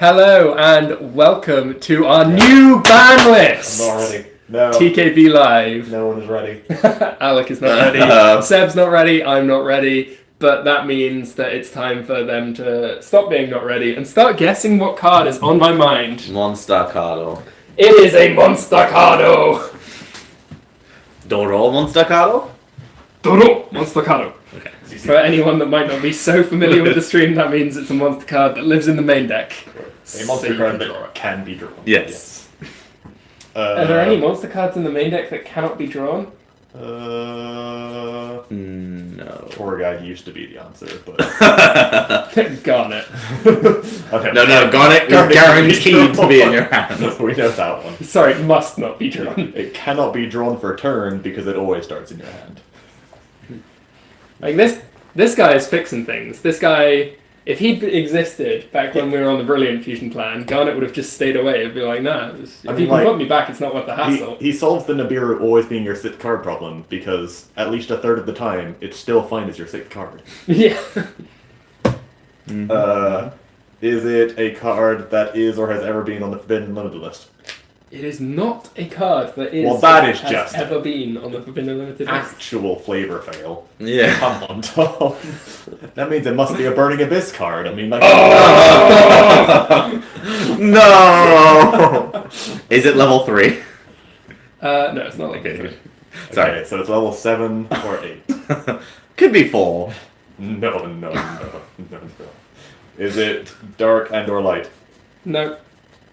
Hello and welcome to our new ban list. I'm not ready. No. TKB Live. No one is ready. Alec is not ready. Seb's not ready. I'm not ready. But that means that it's time for them to stop being not ready and start guessing what card is on my mind. Monster Cardo. It is a Monster Cardo. Doro Monster Cardo? Doro Monster Cardo. Okay. For anyone that might not be so familiar with the stream, that means it's a monster card that lives in the main deck. A monster card that can be drawn. Yes. Are there any monster cards in the main deck that cannot be drawn? No. Tour Guide used to be the answer, but... Garnet. Okay. No, Garnet is guaranteed to be in your hand. We know that one. Sorry, it must not be drawn. It cannot be drawn for a turn because it always starts in your hand. Like this guy is fixing things. This guy, if he'd existed back when we were on the Brilliant Fusion plan, Garnet would have just stayed away. It'd be like, nah, if you can put me back, it's not worth the hassle. He solves the Nibiru always being your 6th card problem because at least a third of the time, it's still fine as your 6th card. Yeah. Is it a card that is or has ever been on the Forbidden Limited list? It is not a card that is. Well, that is has just ever been on the Forbidden Limited list. Actual flavor fail. Yeah. Come on, Tom. That means it must be a Burning Abyss card. I mean, like... No! Is it level 3? No, it's not like Okay. it. Sorry. Okay, so it's level 7 or 8. Could be 4. No. Is it dark and or light? No.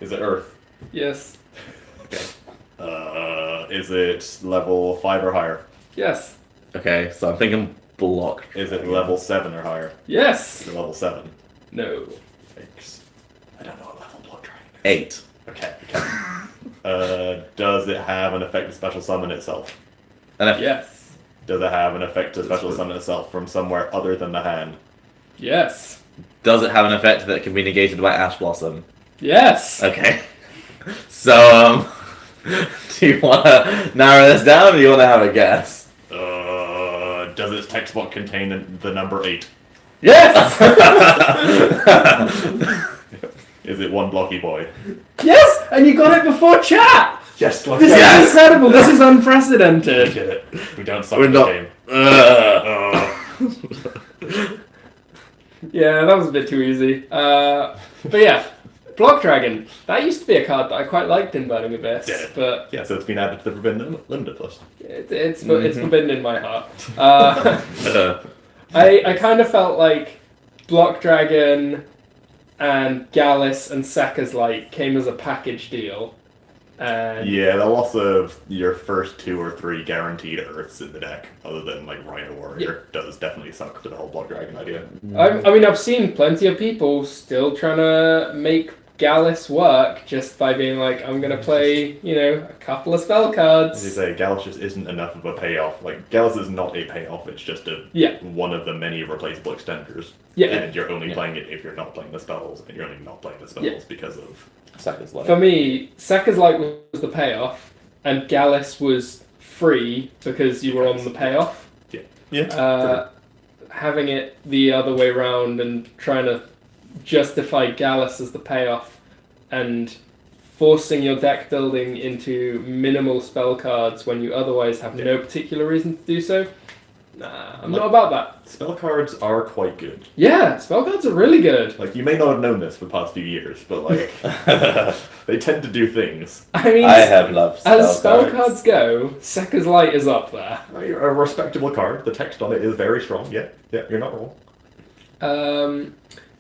Is it earth? Yes. Okay. Is it level 5 or higher? Yes. Okay, so I'm thinking block. Is it level 7 or higher? Yes. Is it level 7? No. Thanks. I don't know what level block dragon is. 8. Okay. Does it have an effect to special summon itself? Yes. Does it have an effect to special summon itself from somewhere other than the hand? Yes. Does it have an effect that can be negated by Ash Blossom? Yes. Okay. So, do you want to narrow this down, or do you want to have a guess? Does its text block contain the number 8? Yes. Is it one blocky boy? Yes, and you got it before chat. Yes, This is incredible. This is We unprecedented. did it. We don't suck We're at not- the game. Yeah, that was a bit too easy. But yeah, Block Dragon. That used to be a card that I quite liked in Burning Abyss, Yeah. but Yeah, so it's been added to the Forbidden Limited list. it's forbidden in my heart. I kind of felt like Block Dragon and Gallus and Sekka's Light came as a package deal. And Yeah, the loss of your first 2 or 3 guaranteed Earths in the deck, other than like Rhino Warrior, does definitely suck for the whole Blood Dragon idea. I mean, I've seen plenty of people still trying to make Gallus work just by being like, I'm going to play, a couple of spell As you cards. say, Gallus just isn't enough of a payoff. Like, Gallus is not a payoff, it's just one of the many replaceable extenders. Yeah. And you're only playing it if you're not playing the spells, and you're only not playing the spells because of... Sekka's Light. For me, Sekka's Light was the payoff, and Gallus was free because you were on the payoff. Yeah. Having it the other way around and trying to justify Gallus as the payoff and forcing your deck building into minimal spell cards when you otherwise have no particular reason to do so. Nah, I'm not about that. Spell cards are quite good. Yeah, spell cards are really good. Like, you may not have known this for the past few years, but like, they tend to do things. I mean, I have loved as spell cards go, Sekka's Light is up there. A respectable card. The text on it is very strong. Yeah, you're not wrong.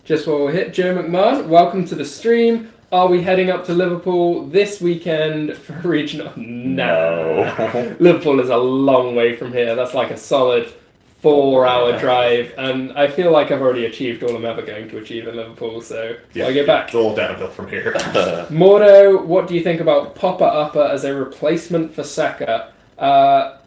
Just while we hit Joe McMahon, welcome to the stream. Are we heading up to Liverpool this weekend for a regional? No. Liverpool is a long way from here. That's like a solid 4-hour drive, and I feel like I've already achieved all I'm ever going to achieve in Liverpool, so I'll get back. It's all downhill from here. Mordo, what do you think about Popper Upper as a replacement for Sekka?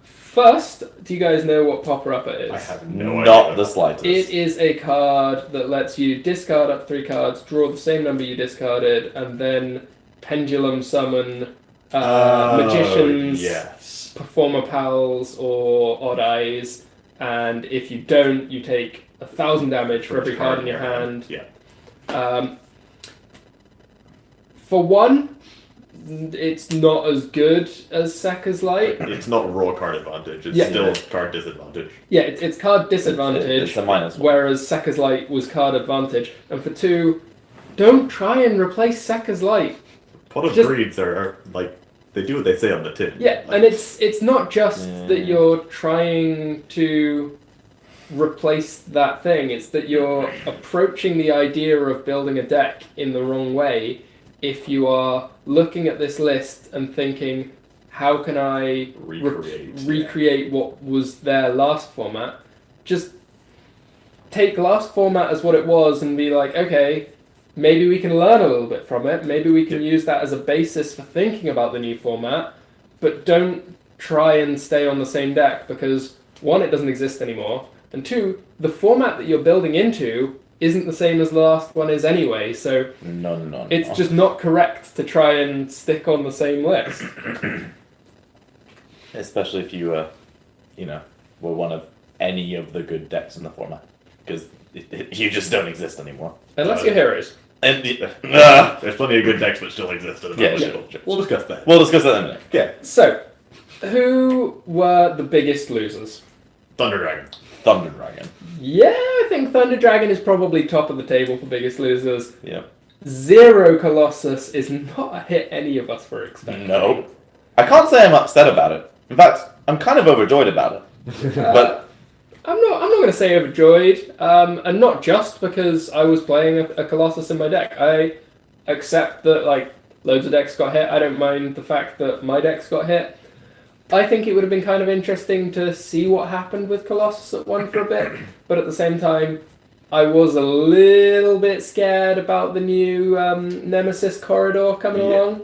First, do you guys know what Popper Upper is? I have no idea. Not the slightest. It is a card that lets you discard up 3 cards, draw the same number you discarded, and then Pendulum summon magicians, performer pals, or odd eyes. And if you don't, you take 1,000 damage for every card in your hand. Yeah. For one, it's not as good as Sekka's Light. It's not raw card advantage. It's Yeah. still card disadvantage. Yeah, it's card disadvantage, It's a minus one. whereas Sekka's Light was card advantage. And for two, don't try and replace Sekka's Light. Pot of Just- Greeds are like, they do what they say on the tin. Yeah, Like, and it's not just that you're trying to replace that thing, it's that you're approaching the idea of building a deck in the wrong way if you are looking at this list and thinking, how can I recreate what was there last format? Just take last format as what it was and be like, okay, maybe we can learn a little bit from it. Maybe we can use that as a basis for thinking about the new format, but don't try and stay on the same deck because one, it doesn't exist anymore, and two, the format that you're building into isn't the same as the last one is anyway, so No. it's just not correct to try and stick on the same list. Especially if you, were one of any of the good decks in the format. Because you just don't exist anymore. Unless you're heroes. And There's plenty of good decks that still exist. At the Yeah, moment. sure. We'll discuss that. we'll discuss that in a minute. Yeah. So, who were the biggest losers? Thunder Dragon. Thunder Dragon. Yeah, I think Thunder Dragon is probably top of the table for biggest losers. Yeah. Zero Colossus is not a hit any of us were expecting. No. I can't say I'm upset about it. In fact, I'm kind of overjoyed about it. But I'm not going to say overjoyed, and not just because I was playing a Colossus in my deck. I accept that like loads of decks got hit. I don't mind the fact that my decks got hit. I think it would have been kind of interesting to see what happened with Colossus at one for a bit, but at the same time, I was a little bit scared about the new Nemesis corridor coming Yeah. along.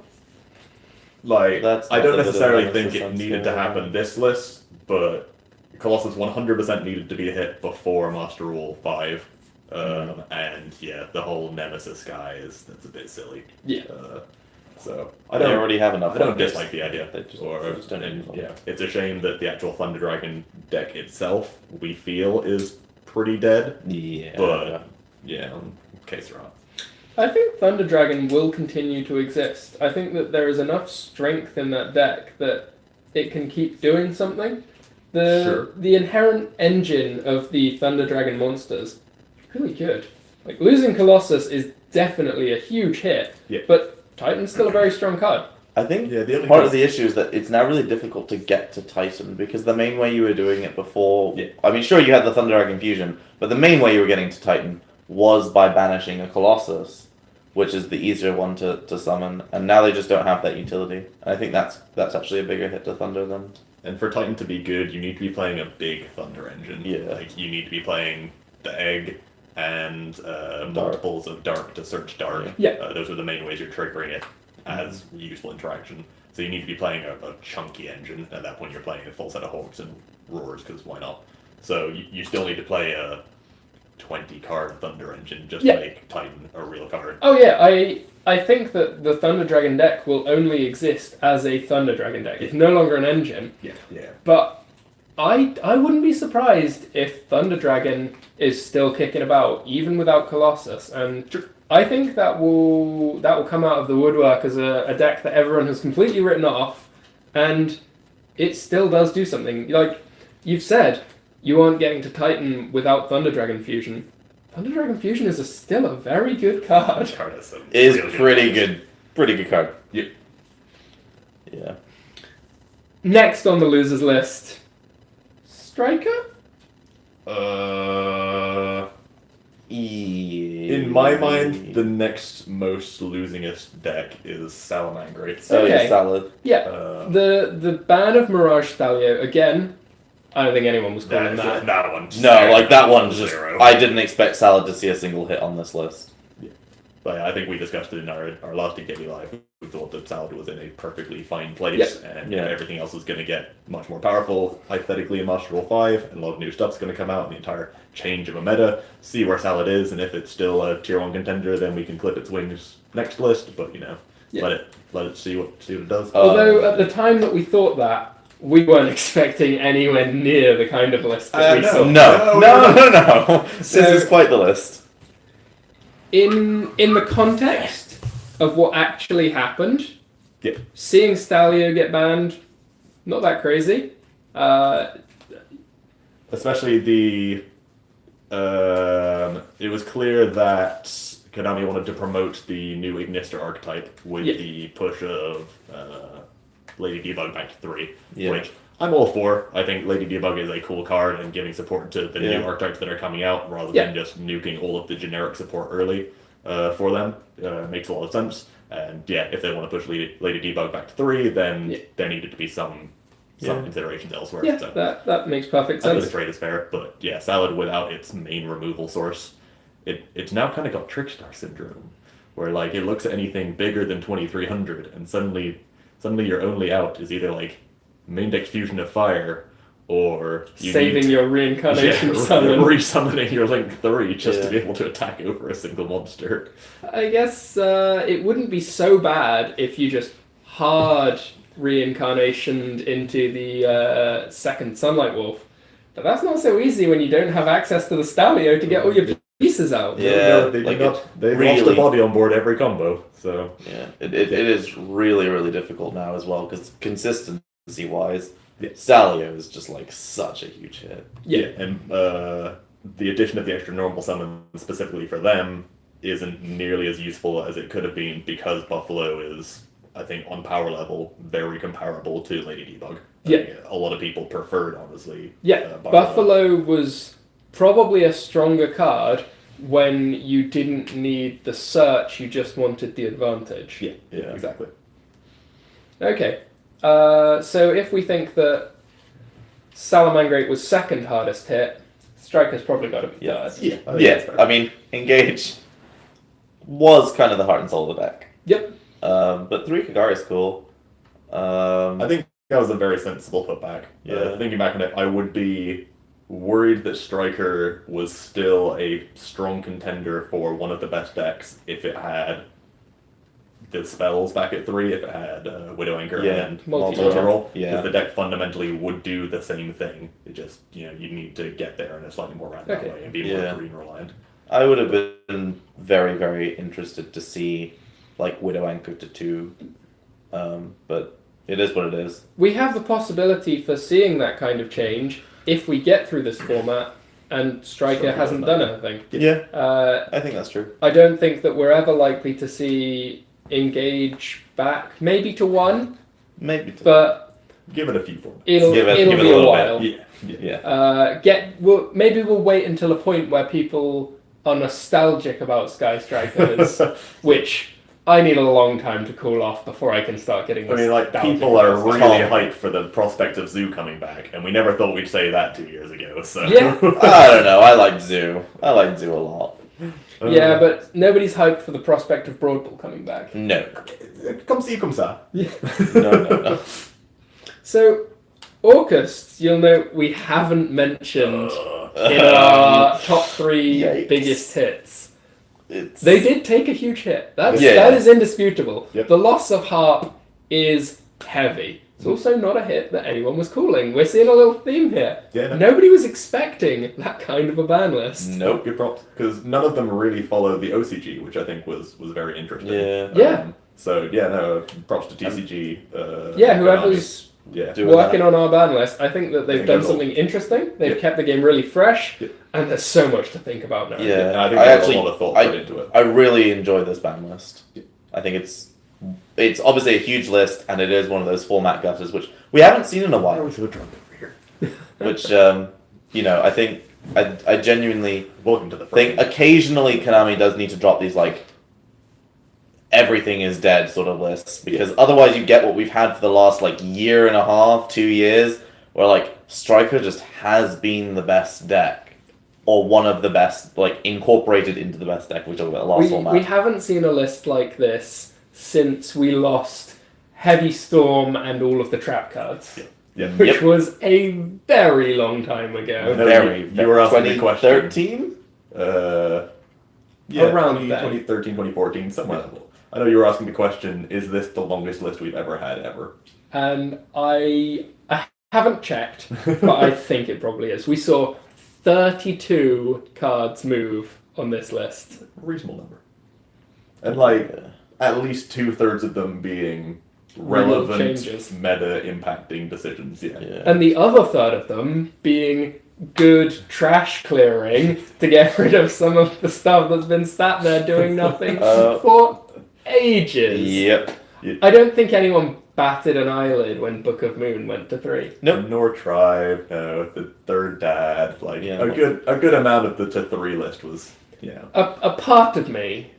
Like, That's I not don't a bit of necessarily Nemesis think it on needed to scale. happen this list, but Colossus 100% needed to be a hit before Master Rule 5. And yeah, the whole Nemesis guy that's a bit silly. Yeah. So they already have enough. I don't weapons. dislike the idea. They just don't And, use them. yeah, it's a shame that the actual Thunder Dragon deck itself we feel is pretty dead. Yeah. But yeah, in case they're not. I think Thunder Dragon will continue to exist. I think that there is enough strength in that deck that it can keep doing something. The inherent engine of the Thunder Dragon monsters is really good. Like losing Colossus is definitely a huge hit, but Titan's still a very strong card. I think Yeah, the only part thing- of the issue is that it's now really difficult to get to Titan because the main way you were doing it before, I mean, sure you had the Thunder Dragon fusion, but the main way you were getting to Titan was by banishing a Colossus, which is the easier one to summon, and now they just don't have that utility. And I think that's actually a bigger hit to Thunder than. And for Titan to be good, you need to be playing a big Thunder engine. Yeah. Like, you need to be playing the Egg and multiples of Dark to search Dark. Yeah. Those are the main ways you're triggering it as useful interaction. So you need to be playing a chunky engine. At that point, you're playing a full set of Hawks and Roars, because why not? So you still need to play a 20-card Thunder engine just to make Titan a real card. Oh yeah, I think that the Thunder Dragon deck will only exist as a Thunder Dragon deck. It's no longer an engine. Yeah. But I wouldn't be surprised if Thunder Dragon is still kicking about, even without Colossus. And I think that will come out of the woodwork as a deck that everyone has completely written off, and it still does do something. Like you've said, you aren't getting to Titan without Thunder Dragon Fusion. Thunder Dragon Fusion is still a very good card. This card has some It is really pretty cards. good. Pretty good card. Yeah. Yeah. Next on the losers list, Striker? In my mind, the next most losingest deck is Salamangreat. Oh Okay. yeah, Salad. Yeah. Uh, The ban of Mirage Thalio, again, I don't think anyone was calling that. that one. No, like that one just. Zero. I didn't expect Salad to see a single hit on this list. But I think we discussed it in our last DKB Live. We thought that Salad was in a perfectly fine place, and everything else was going to get much more powerful, hypothetically, in Master Rule 5, and a lot of new stuff's going to come out, and the entire change of a meta, see where Salad is, and if it's still a Tier 1 contender, then we can clip its wings next list, but, let it see what it does. Although, at the time that we thought that, we weren't expecting anywhere near the kind of list that we saw. No. This So- is quite the list. In the context of what actually happened. Yeah. Seeing Stalio get banned, not that crazy. Especially it was clear that Konami wanted to promote the new Ignister archetype with the push of Lady Debug back to 3, which I'm all for. I think Lady Debug is a cool card, and giving support to the new archetypes that are coming out rather than just nuking all of the generic support early for them makes a lot of sense. And if they want to push Lady Debug back to 3, then there needed to be some considerations elsewhere. Yeah, so that makes perfect I think sense. the trade is fair, but Salad without its main removal source, it's now kind of got Trickstar syndrome, where like it looks at anything bigger than 2300, and suddenly your only out is either like main deck Fusion of Fire, or saving your reincarnation summon, resummoning your Link 3 just to be able to attack over a single monster. I guess it wouldn't be so bad if you just hard reincarnationed into the second Sunlight Wolf. But that's not so easy when you don't have access to the Stalio to get all your pieces out. They've lost a body on board every combo. So it is really, really difficult now as well, because consistency-wise, Stalio is just like such a huge hit. And the addition of the extra normal summon specifically for them isn't nearly as useful as it could have been, because Buffalo is, I think, on power level, very comparable to Lady Debug. A lot of people preferred, honestly. Buffalo was probably a stronger card when you didn't need the search, you just wanted the advantage. Yeah, exactly. Okay, so if we think that Salamangreat was second hardest hit, Striker's probably got to be third. I mean, Engage was kind of the heart and soul of the deck. But 3 Kagari is cool. I think that was a very sensible putback. Thinking back on it, I would be worried that Striker was still a strong contender for one of the best decks if it had the spells back at 3, if it had Widow Anchor and Multi-Roll. Because the deck fundamentally would do the same thing. It just, you need to get there in a slightly more random way and be more green reliant. I would have been very, very interested to see like Widow Anchor to 2, but it is what it is. We have the possibility for seeing that kind of change if we get through this format, and Striker hasn't done anything. I think that's true. I don't think that we're ever likely to see Engage back, maybe to 1, but give it a few formats. It'll be a while. Maybe we'll wait until a point where people are nostalgic about Sky Strikers, which I need a long time to cool off before I can start getting this. I mean, like, people are really hyped for the prospect of Zoo coming back, and we never thought we'd say that 2 years ago, so... I don't know, I like Zoo. I like Zoo a lot. But nobody's hyped for the prospect of Broadball coming back. No. Come see, come sa. No. So, Orcust, you'll note we haven't mentioned in our top 3 biggest hits. They did take a huge hit. That is indisputable. The loss of Harp is heavy. It's also not a hit that anyone was calling. We're seeing a little theme here. Nobody was expecting that kind of a ban list. Nope, good props. Because none of them really followed the OCG, which I think was very interesting. Props to TCG. Whoever's working on our ban list, I think that they've done something interesting. They've kept the game really fresh, and there's so much to think about now. I think there's a lot of thought put into it. I really enjoy this ban list. I think it's obviously a huge list, and it is one of those format gutters, which we haven't seen in a while. I was so drunk over here. Which, I think, I genuinely Welcome to the think occasionally Konami does need to drop these, like, everything is dead sort of lists, because otherwise you get what we've had for the last, like, year and a half, 2 years, where, like, Striker just has been the best deck, or one of the best, like, incorporated into the best deck. We talked about the last format. We haven't seen a list like this since we lost Heavy Storm and all of the trap cards. Which was a very long time ago. You were asking the question. 2013? Around 2013, 2014, somewhere level. I know you were asking the question, is this the longest list we've ever had, ever? And I haven't checked, but I think it probably is. We saw 32 cards move on this list. Reasonable number. And, like, at least 2/3 of them being Real relevant, changes. meta-impacting decisions. Yeah. And the other third of them being good trash clearing to get rid of some of the stuff that's been sat there doing nothing for ages. Yep. I don't think anyone batted an eyelid when Book of Moon went to 3. Nope. Nor Tribe, the Third Dad, like a good amount of the to 3 list was A part of me,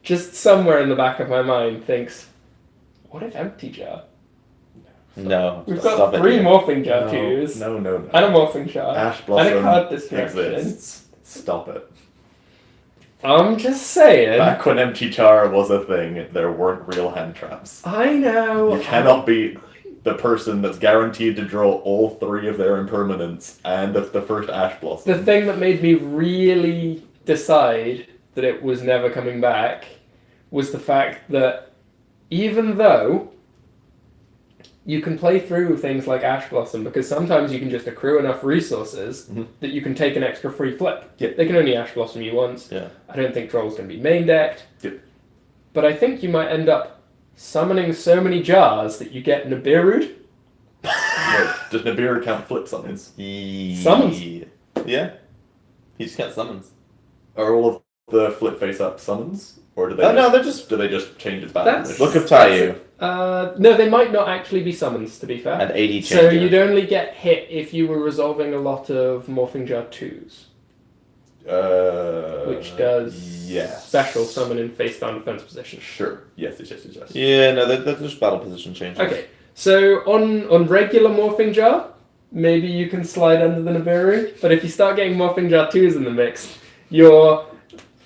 just somewhere in the back of my mind, thinks, what if Empty Jar? No. We've got Stop 3 it. Morphing Jar 2s. No. And a Morphing Jar. Ash Blossom and a card distraction. exists. Stop it. I'm just saying. Back when Empty Jar was a thing, there weren't real hand traps. I know. You cannot be the person that's guaranteed to draw all 3 of their impermanents and of the first Ash Blossom. The thing that made me really decide that it was never coming back was the fact that even though you can play through things like Ash Blossom, because sometimes you can just accrue enough resources that you can take an extra free flip. Yep. They can only Ash Blossom you once. Yeah. I don't think Troll's going to be main decked. Yep. But I think you might end up summoning so many jars that you get Nibiru'd. Wait, does Nibiru count flip summons? Summons. Yeah. He just gets summons. Are all of the flip face up summons? Or do they No, they're just... do they just change its That's- balance? Book of Taiyu No, they might not actually be summons, to be fair. and 80 So changer. you'd only get hit if you were resolving a lot of Morphing Jar 2s, which does special summon in face down defense position. Sure. Yes. Yeah, no, they're just battle position changes. Okay, so on regular Morphing Jar, maybe you can slide under the Nibiru, but if you start getting Morphing Jar 2s in the mix, your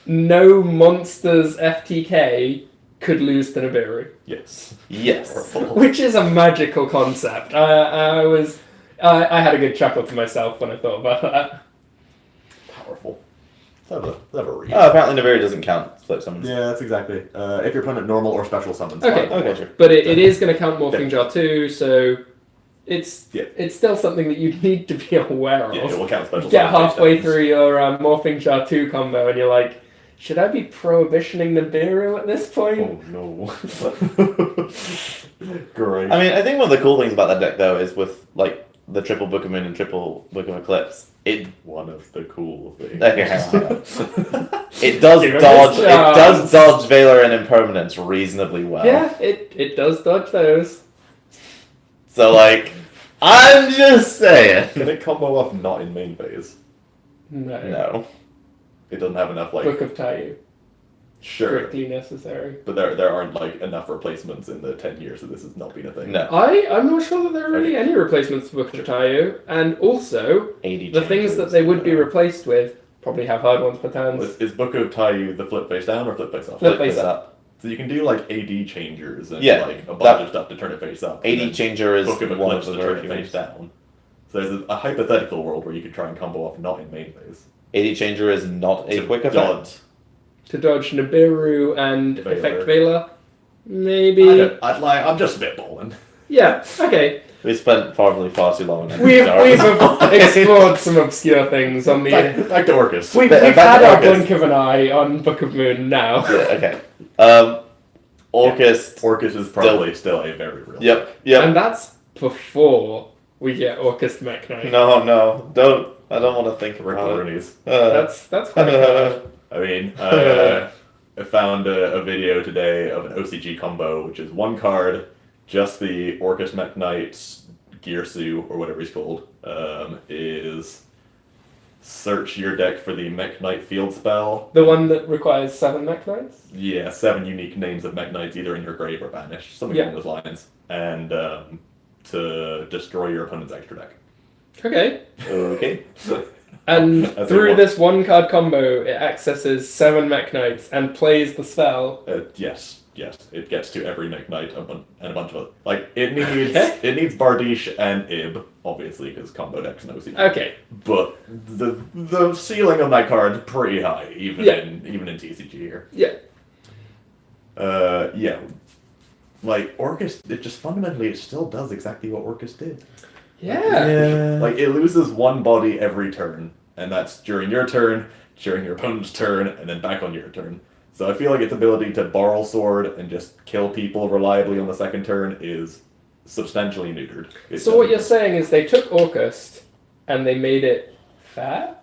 no monsters FTK could lose to Nibiru. Yes. Yes. Which is a magical concept. I had a good chuckle to myself when I thought about that. Powerful. Let's have a read. Oh, apparently Nibiru doesn't count flip summons. Yeah, that's exactly. If your opponent normal or special summons. Okay. fine. Okay, sure. But it is going to count Morphing Jar 2, so it's Yeah. it's still something that you need to be aware of. Yeah, it will count special Get summons. halfway through your Morphing Jar 2 combo and you're like, should I be prohibitioning Nibiru at this point? Oh no. Great. I mean, I think one of the cool things about that deck, though, is with, like, the triple Book of Moon and triple Book of Eclipse, One of the cool things. it does Give him dodge. his It chance. does dodge Valor and Impermanence reasonably well. Yeah, it does dodge those. So, like, I'm just saying. Can it combo off not in main phase? No. It doesn't have enough like Book of Taiyu. sure, Strictly necessary. but there aren't like enough replacements in the 10 years that this has not been a thing. No. I'm not sure that there are really any replacements to Book of Taiyu, and also 80 the things that they would be replaced with probably have hard ones per turns. Is Book of Taiyu the flip face down or flip face up? Flip face up. So you can do like AD changers and Yeah, like a bunch that- of stuff to turn it face up. 80 and then changer is Book of one of Eclipse the to turn it versions. face down. So there's a hypothetical world where you could try and combo off not in main phase. 80 changer is not a To quick dodge. effect. To dodge Nibiru and Valor. Effect Valor. Maybe. I'm just spitballing. Yeah, okay. We spent probably far too long on it. We've explored some obscure things on the... Back to Orcust. We've Back had to our Orcust. blink of an eye on Book of Moon now. Yeah, okay. Orkest. Orcust is probably still a very real. Yep. And that's before we get Orcust Mech Knight. No, don't. I don't want to think Rick about it. Rooney's. That's quite good. I mean, I found a video today of an OCG combo, which is one card, just the Orcust Mech Knight's Gearsu, or whatever he's called, is search your deck for the Mech Knight field spell. The one that requires 7 Mech Knights? Yeah, 7 unique names of Mech Knights, either in your grave or banished, something along those lines. And to destroy your opponent's extra deck. Okay. Okay. And As through it this one card combo, it accesses 7 Mech Knights and plays the spell. Yes, it gets to every Mech Knight and a bunch of other. Like it needs Bardiche and Ib, obviously, because combo decks no OCG. Okay. But the ceiling on that card is pretty high, even in TCG here. Yeah. Yeah. Like Orkest, it just fundamentally it still does exactly what Orkest did. Yeah. Like it loses one body every turn, and that's during your turn, during your opponent's turn, and then back on your turn. So I feel like its ability to borrow sword and just kill people reliably on the second turn is substantially neutered. So what you're saying is they took Orcust and they made it fair?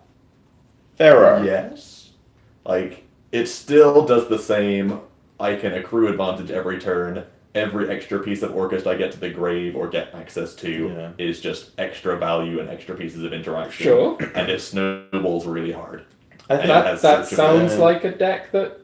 Fairer. Yes. Like, it still does the same, I can accrue advantage every turn. Every extra piece of Orkest I get to the grave or get access to is just extra value and extra pieces of interaction. Sure. And it snowballs really hard. That sounds like a deck that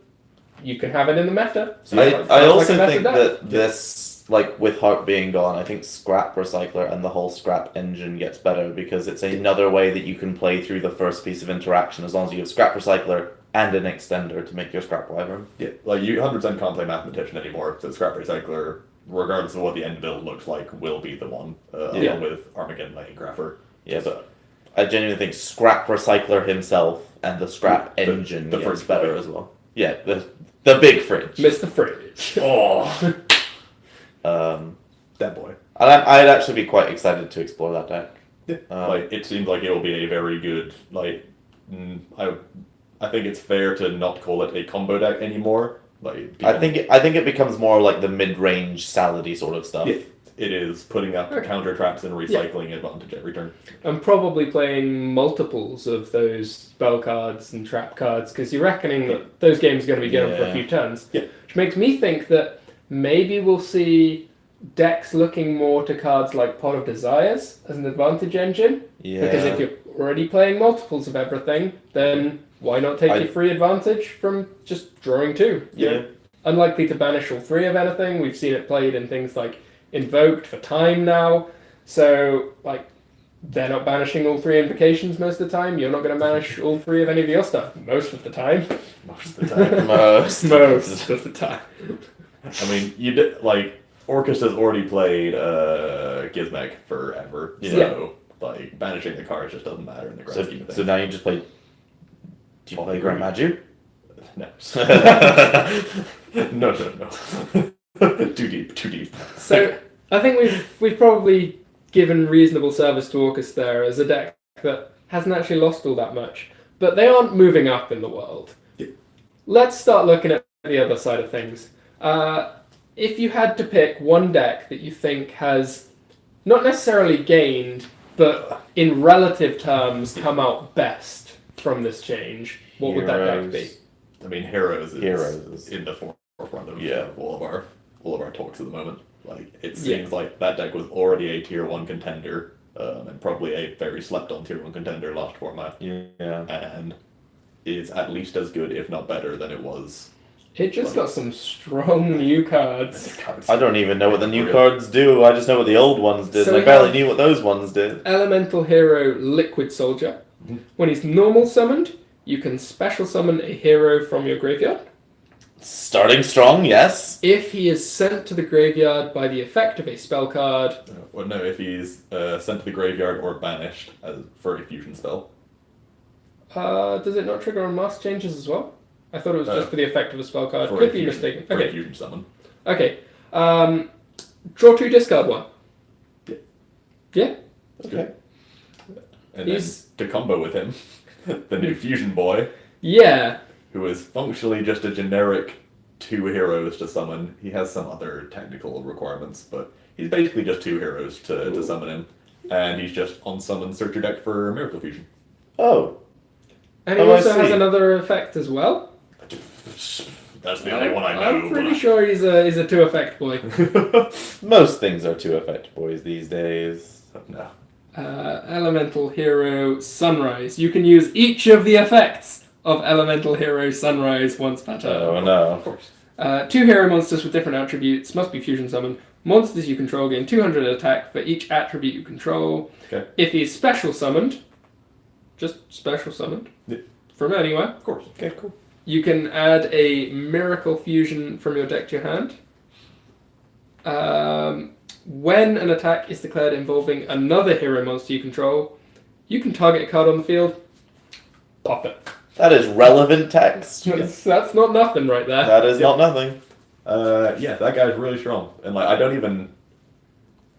you can have it in the meta. So I also think that this, like with Heart being gone, I think Scrap Recycler and the whole Scrap engine gets better because it's another way that you can play through the first piece of interaction as long as you have Scrap Recycler and an extender to make your Scrap Wyvern. Yeah, like you 100% can't play Mathematician anymore, so Scrap Recycler, regardless of what the end build looks like, will be the one, along with Armageddon Lightning-Grapher. Yeah, but I genuinely think Scrap Recycler himself and the Scrap engine the gets fridge better boy. as well. Yeah, the big fridge. Mr. Fridge. Oh! That boy. And I'd actually be quite excited to explore that deck. Yeah. Like, it seems like it will be a very good, like, I think it's fair to not call it a combo deck anymore. Like, I think it becomes more like the mid-range salady sort of stuff. Yeah, it is putting up counter traps and recycling advantage every turn. I'm probably playing multiples of those spell cards and trap cards because you're reckoning that those games are going to be going for a few turns. Yeah. Which makes me think that maybe we'll see decks looking more to cards like Pot of Desires as an advantage engine. Yeah. Because if you're already playing multiples of everything, then why not take your free advantage from just drawing two? You're unlikely to banish all three of anything. We've seen it played in things like Invoked for time now. So, like, they're not banishing all three invocations most of the time. You're not going to banish all three of any of your stuff most of the time. Most of the time. most of the time. I mean, you did, like, Orcust has already played Gizmek forever. So, like, banishing the cards just doesn't matter in the grand scheme of things. So now you just play... Do you play Grand Magi? No. No. Too deep. So, I think we've probably given reasonable service to Orcust there as a deck that hasn't actually lost all that much. But they aren't moving up in the world. Yeah. Let's start looking at the other side of things. If you had to pick one deck that you think has not necessarily gained, but in relative terms come out best from this change, what would that deck be? I mean, Heroes is in the forefront of all of our talks at the moment. Like, it seems like that deck was already a tier 1 contender, and probably a very slept on tier 1 contender last format. Yeah. And is at least as good, if not better, than it was. It just got some strong new cards. I don't even know what the new cards do. I just know what the old ones did. So I barely knew what those ones did. Elemental Hero Liquid Soldier. When he's normal summoned, you can special summon a hero from your graveyard. Starting strong, yes. If he is sent to the graveyard by the effect of a spell card... Well, no, if he's sent to the graveyard or banished for a fusion spell. Does it not trigger on mask changes as well? I thought it was just for the effect of a spell card. For Could be mistaken. For a fusion summon. Okay. Draw 2, discard 1. Yeah? Okay. And then to combo with him, the new fusion boy. Yeah. Who is functionally just a generic 2 heroes to summon. He has some other technical requirements, but he's basically just 2 heroes to summon him. And he's just on summon search your deck for Miracle Fusion. Oh. And he also has another effect as well. That's the only one I know. I'm pretty sure he's a 2 effect boy. Most things are 2 effect boys these days. No. Elemental Hero Sunrise. You can use each of the effects of Elemental Hero Sunrise once per turn. Oh no. Of course. 2 hero monsters with different attributes must be fusion summoned. Monsters you control gain 200 attack for each attribute you control. Okay. If he's special summoned, just special summoned, from anywhere. Of course. Okay, cool. You can add a Miracle Fusion from your deck to your hand. When an attack is declared involving another hero monster you control, you can target a card on the field, pop it. That is relevant text. That's not nothing right there. That is not nothing. Yeah, that guy's really strong. And like, I don't even...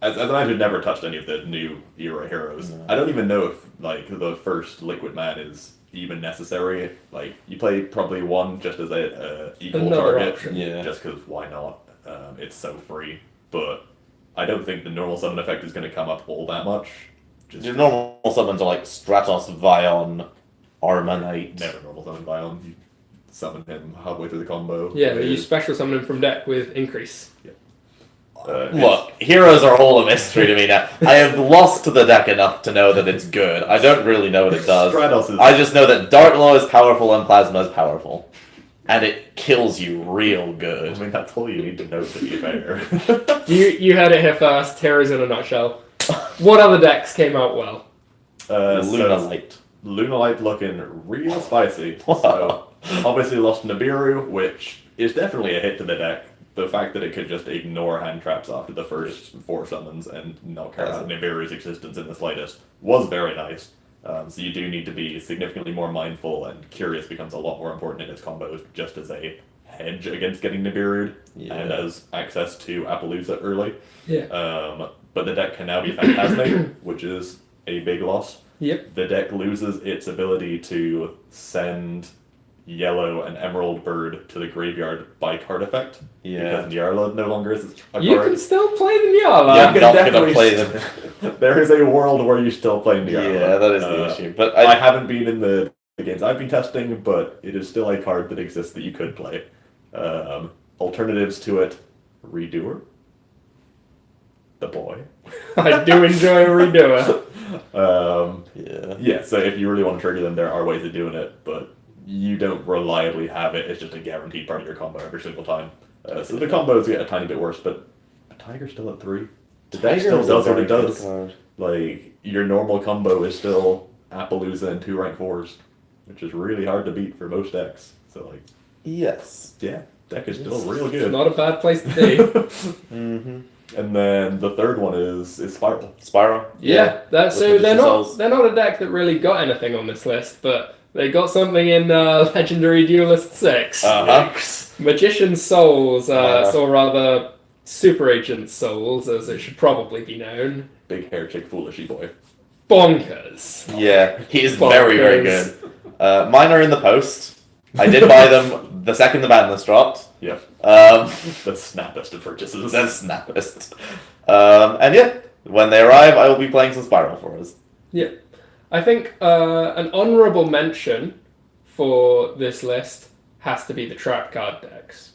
As an I who've never touched any of the new era heroes, I don't even know if like the first Liquid Man is even necessary. Like, you play probably one just as a equal Another target, option. just because why not? It's so free, but I don't think the normal summon effect is going to come up all that much. Just Your normal summons are like Stratos, Vion, Armanite. never normal summon Bion. You summon him halfway through the combo. Yeah, you special summon him from deck with increase. Look, heroes are all a mystery to me now. I have lost to the deck enough to know that it's good. I don't really know what it does. Stratos is... I just know that Dark-Law is powerful and Plasma is powerful. And it kills you real good. I mean, that's all you need to know, to be fair. You heard it here first. Heroes in a nutshell. What other decks came out well? Lunarlight. Lunarlight looking real spicy. Wow. So, obviously lost Nibiru, which is definitely a hit to the deck. The fact that it could just ignore hand traps after the first 4 summons and not care about Nibiru's existence in the slightest was very nice. So you do need to be significantly more mindful, and Curious becomes a lot more important in its combos just as a hedge against getting Nibiru'd and as access to Appaloosa early. Yeah. But the deck can now be Phantasmic, which is a big loss. Yep. The deck loses its ability to send Yellow and Emerald Bird to the graveyard by card effect. Yeah. Because Nyarla no longer is a You card. can still play the Nyarla. Yeah, You can not gonna definitely play them. There is a world where you still play Nyarla. Yeah, that is the issue. But I haven't been in the games I've been testing, but it is still a card that exists that you could play. Alternatives to it, Redoer. The boy. I do enjoy a redoer. Yeah, so if you really want to trigger them, there are ways of doing it, but you don't reliably have it. It's just a guaranteed part of your combo every single time. So the combos get a tiny bit worse, but Tiger's still at 3. The deck still does what it does. Like, your normal combo is still Appaloosa and 2 rank 4s, which is really hard to beat for most decks. So, like... Yes. Yeah, deck is still real good. It's not a bad place to be. Mm-hmm. And then the third one is Spyral. Spyral? Yeah. So they're not a deck that really got anything on this list, but they got something in Legendary Duelist 6. Magician's Souls, or rather Super Agent Souls, as it should probably be known. Big hair chick foolishy boy. Bonkers. Yeah, he is very, very good. Mine are in the post. I did buy them the second the Banlist dropped. Yeah. The snappest of purchases. The snappest. And yeah, when they arrive, I will be playing some Spyral for us. Yeah. I think an honourable mention for this list has to be the trap card decks.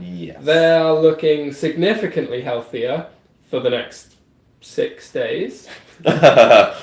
Yes. They are looking significantly healthier for the next 6 days. Yep.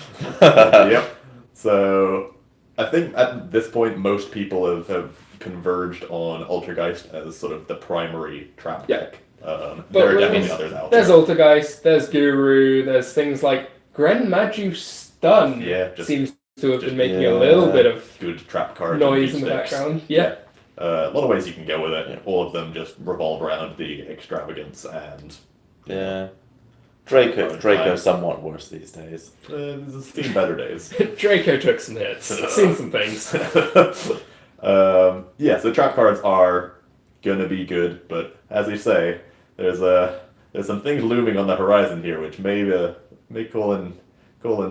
So, I think at this point, most people have converged on Altergeist as sort of the primary trap deck. There are definitely others out there. There's Altergeist, there's Guru, there's things like Gren Maju Stun seems to have been making a little bit of good trap card noise in the background. Yeah. A lot of ways you can go with it. Yeah. All of them just revolve around the extravagance and... Yeah. Draco's somewhat worse these days. It's seen better days. Draco took some hits. Seen some things. So trap cards are gonna be good, but as you say, there's some things looming on the horizon here, which may call in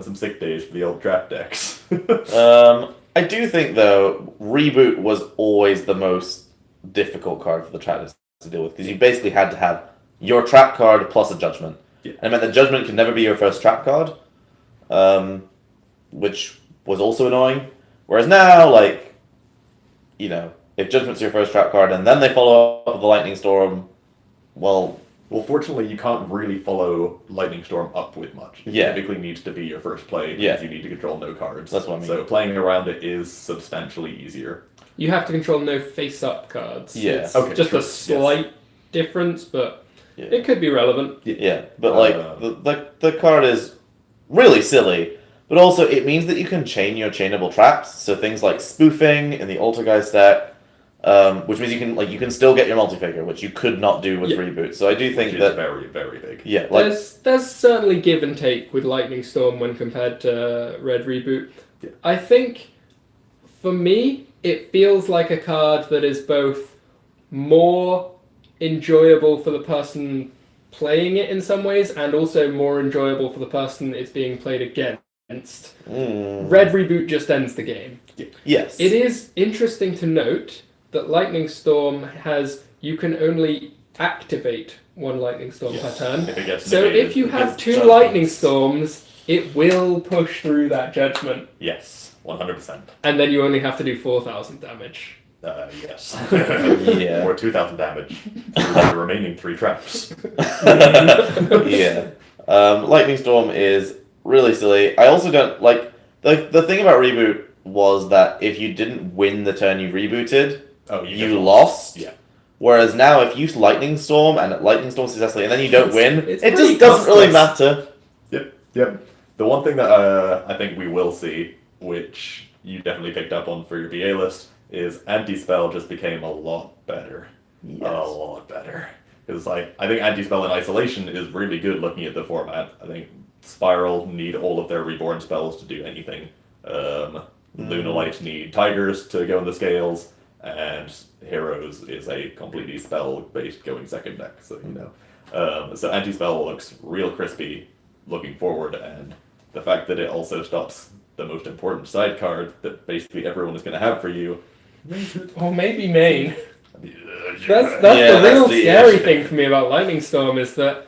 some sick days for the old trap decks. I do think though, Reboot was always the most difficult card for the trap decks to deal with, because you basically had to have your trap card plus a judgment. Yeah. And it meant the judgment could never be your first trap card, which was also annoying. Whereas now, like, if judgment's your first trap card and then they follow up with the Lightning Storm, well, fortunately, you can't really follow Lightning Storm up with much. It typically needs to be your first play because you need to control no cards. That's what I mean. So playing around it is substantially easier. You have to control no face-up cards. Yeah. It's just a slight difference, but it could be relevant. Yeah, but the card is really silly, but also it means that you can chain your chainable traps. So things like spoofing in the Altergeist deck, which means you can still get your multi-figure, which you could not do with Reboot. So I do think that very, very big. Yeah, there's certainly give and take with Lightning Storm when compared to Red Reboot. Yeah. I think for me it feels like a card that is both more enjoyable for the person playing it in some ways, and also more enjoyable for the person it's being played against. Red reboot just ends the game. Yes. It is interesting to note that Lightning Storm has, you can only activate one Lightning Storm per turn. So if you have 2 Lightning Storms, it will push through that judgment. Yes, 100%. And then you only have to do 4,000 damage. Yes. Yeah. Or 2,000 damage through the remaining 3 traps. Yeah. Lightning Storm is really silly. I also don't like the thing about reboot was that if you didn't win the turn you rebooted, you lost. Yeah. Whereas now, if you Lightning Storm and Lightning Storm successfully, and then you don't win, it's it pretty just doesn't really costless. matter. Yep. The one thing that I think we will see, which you definitely picked up on for your BA list, is anti-spell just became a lot better. Yes. A lot better. Because I think anti-spell in isolation is really good looking at the format. I think Spyral need all of their reborn spells to do anything. Lunarlight need tigers to go in the scales, and Heroes is a completely spell-based going second deck, so you know. So anti-spell looks real crispy looking forward, and the fact that it also stops the most important side card that basically everyone is going to have for you. Or maybe main. That's Yeah, the real that's the scary issue. thing for me about Lightning Storm is that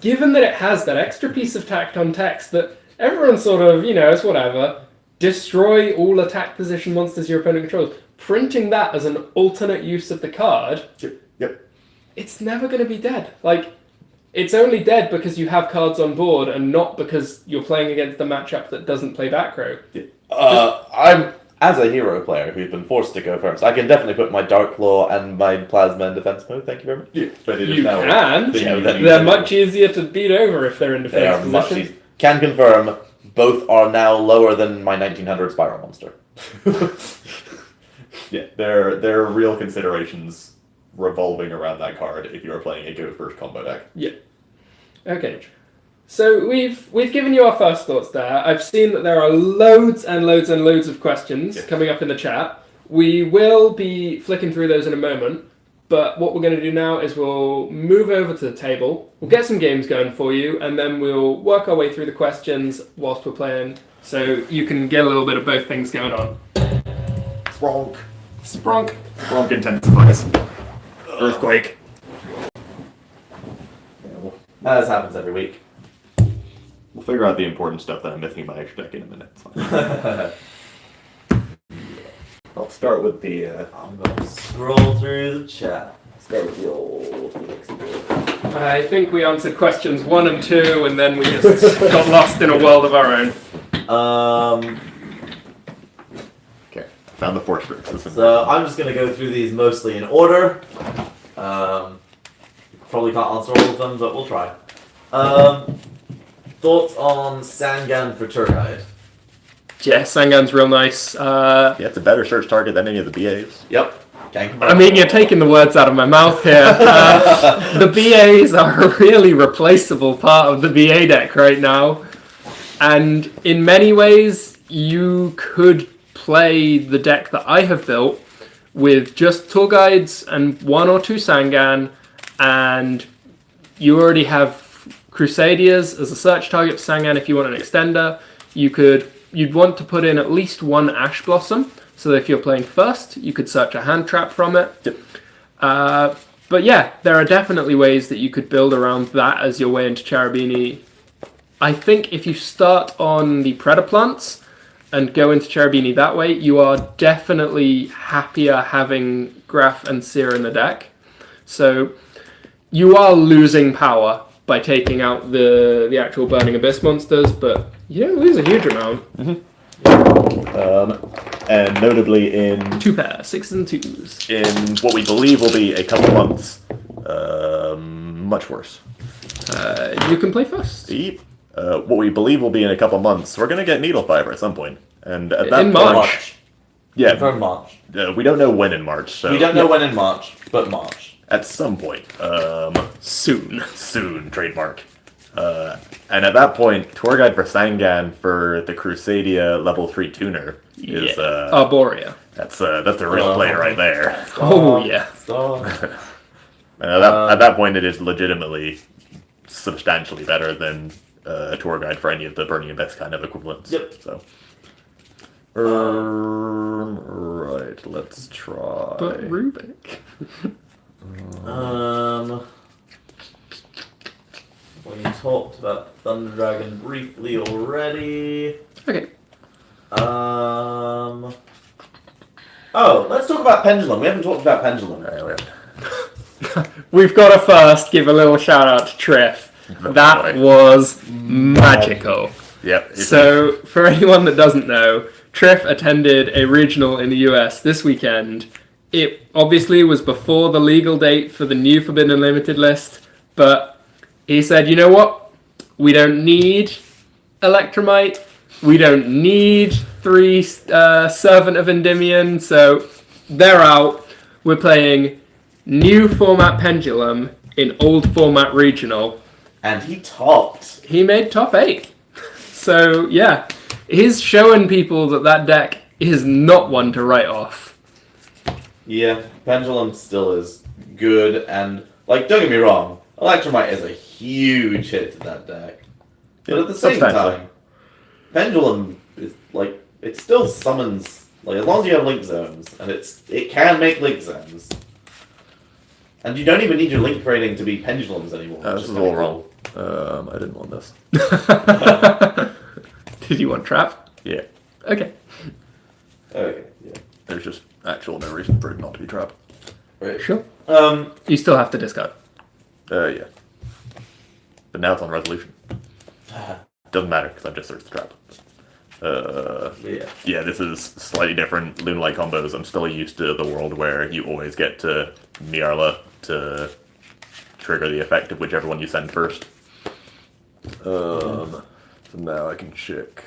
given that it has that extra piece of tact on text that everyone sort of, it's whatever, destroy all attack position monsters your opponent controls, printing that as an alternate use of the card, Yep. it's never going to be dead. Like, it's only dead because you have cards on board and not because you're playing against the matchup that doesn't play back row. I'm as a hero player who's been forced to go first. I can definitely put my Dark Claw and my Plasma in defense mode. Thank you very much. Yeah, but it is You now can. They're much easier to beat over if they're in They are defense much position. easier. Can confirm both are now lower than my 1900 Spyral monster. Yeah, there are real considerations revolving around that card if you are playing a go first combo deck. Yeah. Okay. So we've given you our first thoughts there. I've seen that there are loads and loads and loads of questions coming up in the chat. We will be flicking through those in a moment, but what we're going to do now is we'll move over to the table, we'll get some games going for you, and then we'll work our way through the questions whilst we're playing, so you can get a little bit of both things going on. Spronk. Spronk. Spronk intensifies. Earthquake. As happens every week. We'll figure out the important stuff that I'm missing in my extra deck in a minute. It's fine. I'll start with the. I'm going to scroll through the chat. Start with the old Phoenix. I think we answered questions 1 and 2, and then we just got lost in a world of our own. Okay, found the force group. So I'm just going to go through these mostly in order. Probably can't answer all of them, but we'll try. Thoughts on Sangan for tour guide? Yeah, Sangan's real nice. Yeah, it's a better search target than any of the BAs. Yep. I mean, you're taking the words out of my mouth here. The BAs are a really replaceable part of the BA deck right now. And in many ways, you could play the deck that I have built with just tour guides and 1 or 2 Sangan, and you already have Crusaders as a search target for Sangan if you want an extender. You'd want to put in at least 1 Ash Blossom, so that if you're playing first, you could search a hand trap from it. Yep. But yeah, there are definitely ways that you could build around that as your way into Cherubini. I think if you start on the Predaplants and go into Cherubini that way, you are definitely happier having Graf and Seer in the deck. So you are losing power by taking out the actual Burning Abyss monsters, but you don't lose a huge amount. And notably in 2 pair, 6s and 2s. in what we believe will be a couple months, much worse. You can play first. Yep. What we believe will be in a couple months, we're going to get Needle Fiber at some point. And at that In point, March. Yeah, Confirm March. we don't know when in March. So We don't know when in March, but March. at some point. Soon. Trademark. And at that point, tour guide for Sangan for the Crusadia level 3 tuner is Arborea. that's a real play right there. Oh, yeah. At that point, it is legitimately substantially better than a tour guide for any of the Burning Abyss kind of equivalents. Yep. So. Right, let's try. But Rubik. We talked about Thunder Dragon briefly already. Okay. Oh, let's talk about Pendulum. We haven't talked about Pendulum. We've got to first give a little shout out to Triff. That was magical. Yep. So, for anyone that doesn't know, Triff attended a regional in the US this weekend. It obviously was before the legal date for the new Forbidden Unlimited list, but he said, you know what? We don't need Electromite. We don't need 3 Servant of Endymion, so they're out. We're playing new format Pendulum in old format regional. And he topped. He made top 8. So, yeah, he's showing people that deck is not one to write off. Yeah, Pendulum still is good, and, don't get me wrong, Electromite is a huge hit to that deck. But at the same time, Pendulum is, it still summons, as long as you have Link Zones, and it can make Link Zones. And you don't even need your Link rating to be Pendulums anymore. This is all wrong. I didn't want this. Did you want Trap? Yeah. Okay. Okay, yeah. There's just actual no reason for it not to be Trap. Right. Sure. You still have to discard. Yeah. But now it's on resolution. Doesn't matter because I've just searched the Trap. Yeah, this is slightly different. Lunarlight combos. I'm still used to the world where you always get to Miarla to trigger the effect of whichever one you send first. So now I can check.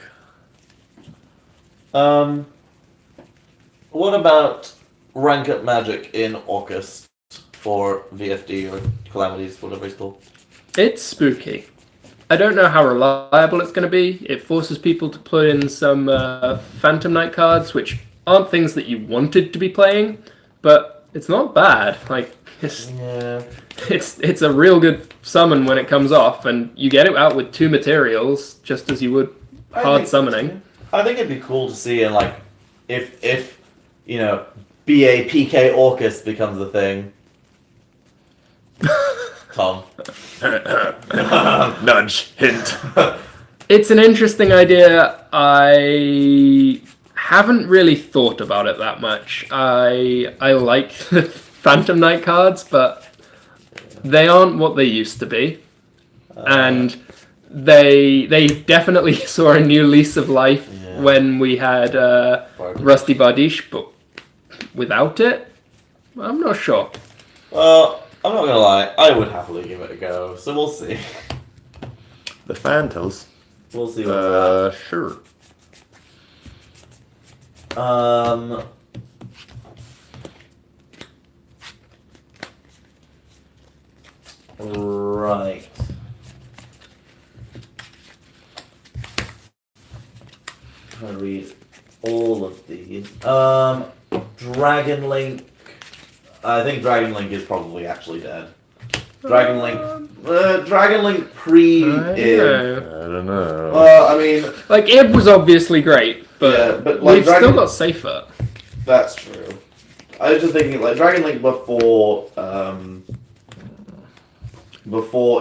What about rank up magic in Orkest for VFD or Calamities, whatever it's called? It's spooky. I don't know how reliable it's going to be. It forces people to put in some Phantom Knight cards, which aren't things that you wanted to be playing, but it's not bad. It's a real good summon when it comes off, and you get it out with 2 materials, just as you would summoning. I think it'd be cool to see in if BAPK Orcust becomes a thing. Tom. Nudge, hint. It's an interesting idea. I haven't really thought about it that much. I like the Phantom Knight cards, but they aren't what they used to be. And they definitely saw a new lease of life when we had Rusty Bardiche, but without it, I'm not sure. Well, I'm not gonna lie, I would happily give it a go, so we'll see. The Phantos. We'll see what's sure. Right. I'm gonna read all of these. Dragon Link. I think Dragon Link is probably actually dead. Dragon Link pre-Ib. I don't know. I mean, Ib was obviously great, but, yeah, but we've still got Safer. That's true. I was just thinking, Dragon Link before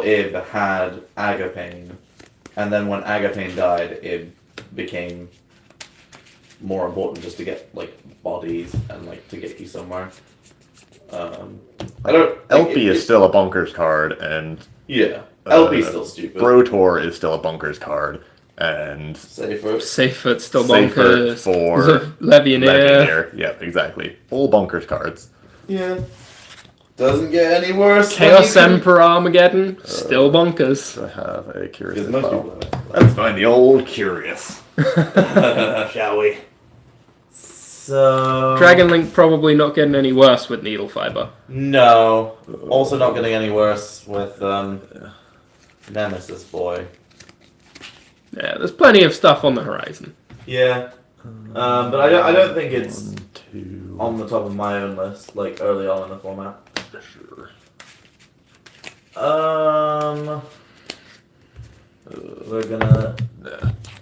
Ib had Agapane, and then when Agapane died, Ib became more important just to get bodies and to get you somewhere. LP is still a bonkers card, and LP is still stupid. Brotor is still a bonkers card, and Safer's still Safer bonkers. for Legionnaire. Yeah, exactly. All bonkers cards. Yeah. Doesn't get any worse. Chaos Emperor Armageddon, still bonkers. I have a curious. Because most people have it. Let's find the old curious. Shall we? So Dragon Link probably not getting any worse with Needle Fiber. No. Also not getting any worse with Nemesis Boy. Yeah, there's plenty of stuff on the horizon. Yeah. But I don't think it's 1, 2. on the top of my own list, early on in the format. Sure. gonna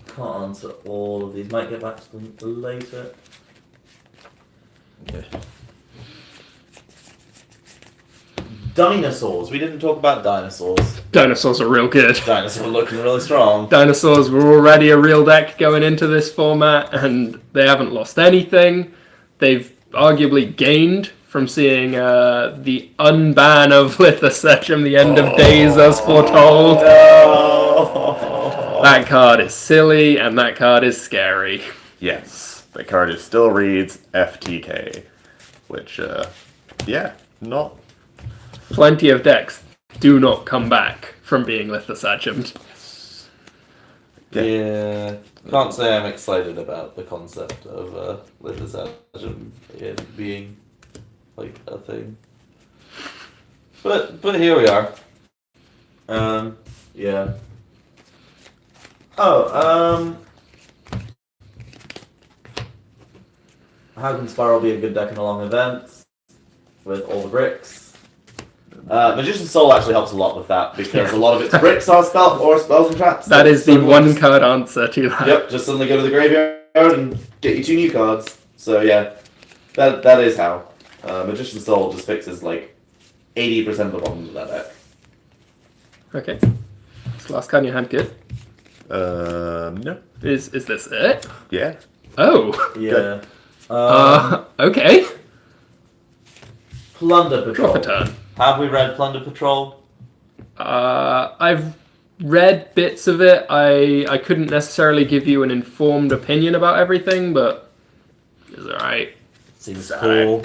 can't answer all of these. Might get back to them later. Okay. Dinosaurs. We didn't talk about dinosaurs. Dinosaurs are real good. Dinosaurs are looking really strong. Dinosaurs were already a real deck going into this format, and they haven't lost anything. They've arguably gained from seeing the unban of Lithosecum, the end of days as foretold. No. That card is silly, and that card is scary. Yes, the card still reads FTK, which, not... Plenty of decks do not come back from being Lithosecum. Yeah, can't say I'm excited about the concept of Lithosecum being like a thing. But here we are. Yeah. How can Spyral be a good deck in a long event with all the bricks? Magician's Soul actually helps a lot with that because a lot of its bricks are spells and traps. That is the one card answer to that. Yep, just suddenly go to the graveyard and get you 2 new cards. So yeah, that is how. Magician's Soul just fixes like 80% of the problems with that deck. Okay. Is the last card in your hand good? No. Is this it? Yeah. Oh. Yeah. Okay. Plunder Patrol. Draw for turn. Have we read Plunder Patrol? I've read bits of it. I couldn't necessarily give you an informed opinion about everything, but it's alright. Seems It's cool.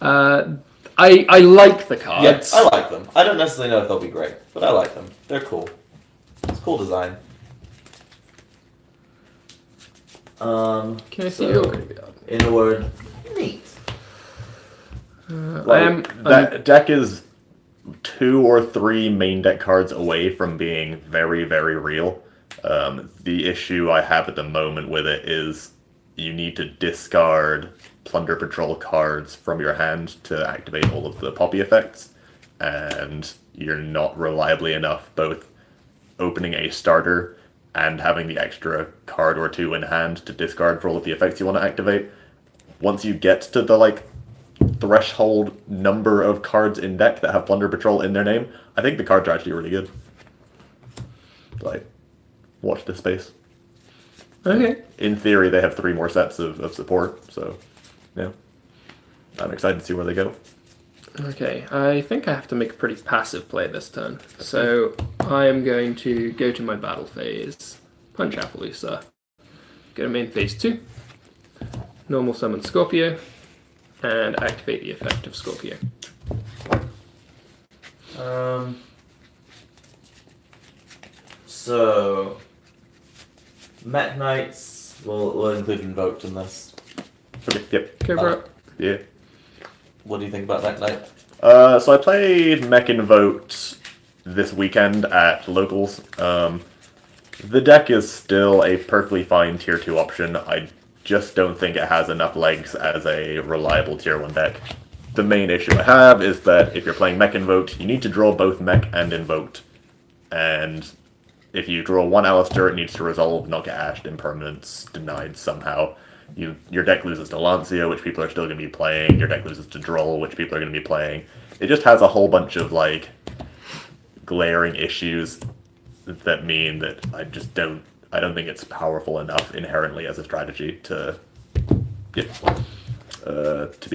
I like the cards. Yeah, I like them. I don't necessarily know if they'll be great, but I like them. They're cool. It's cool design. Can I see So, your graveyard? in a word, neat. That deck is 2 or 3 main deck cards away from being very, very real. The issue I have at the moment with it is you need to discard Plunder Patrol cards from your hand to activate all of the poppy effects, and you're not reliably enough both opening a starter and having the extra card or 2 in hand to discard for all of the effects you want to activate. Once you get to the threshold number of cards in deck that have Plunder Patrol in their name, I think the cards are actually really good. Watch this space. Okay. In theory, they have 3 more sets of support, so yeah. I'm excited to see where they go. Okay, I think I have to make a pretty passive play this turn. So I am going to go to my battle phase, punch Appaloosa, go to main phase 2, normal summon Scorpio, and activate the effect of Scorpio. So Mech Knights will include Invoked in this. Okay, yep. Go for it. Yeah. What do you think about Mech Knight? So I played Mech Invoked this weekend at locals. The deck is still a perfectly fine tier 2 option. I just don't think it has enough legs as a reliable tier 1 deck. The main issue I have is that if you're playing Mech Invoked, you need to draw both Mech and Invoked. And if you draw one Alistair, it needs to resolve, not get ashed, impermanence, denied somehow. Your deck loses to Lancia, which people are still going to be playing. Your deck loses to Droll, which people are going to be playing. It just has a whole bunch of glaring issues that mean that I don't think it's powerful enough inherently as a strategy to be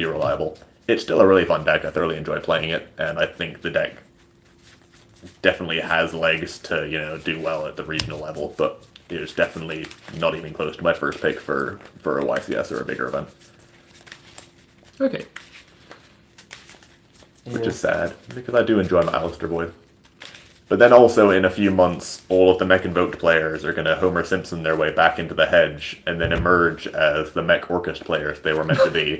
reliable. It's still a really fun deck. I thoroughly enjoy playing it, and I think the deck definitely has legs to do well at the regional level, but it's definitely not even close to my first pick for a YCS or a bigger event. Okay. Which is sad, because I do enjoy my Alistair boy. But then also in a few months, all of the Mech Invoked players are going to Homer Simpson their way back into the hedge and then emerge as the Mech Orkest players they were meant to be.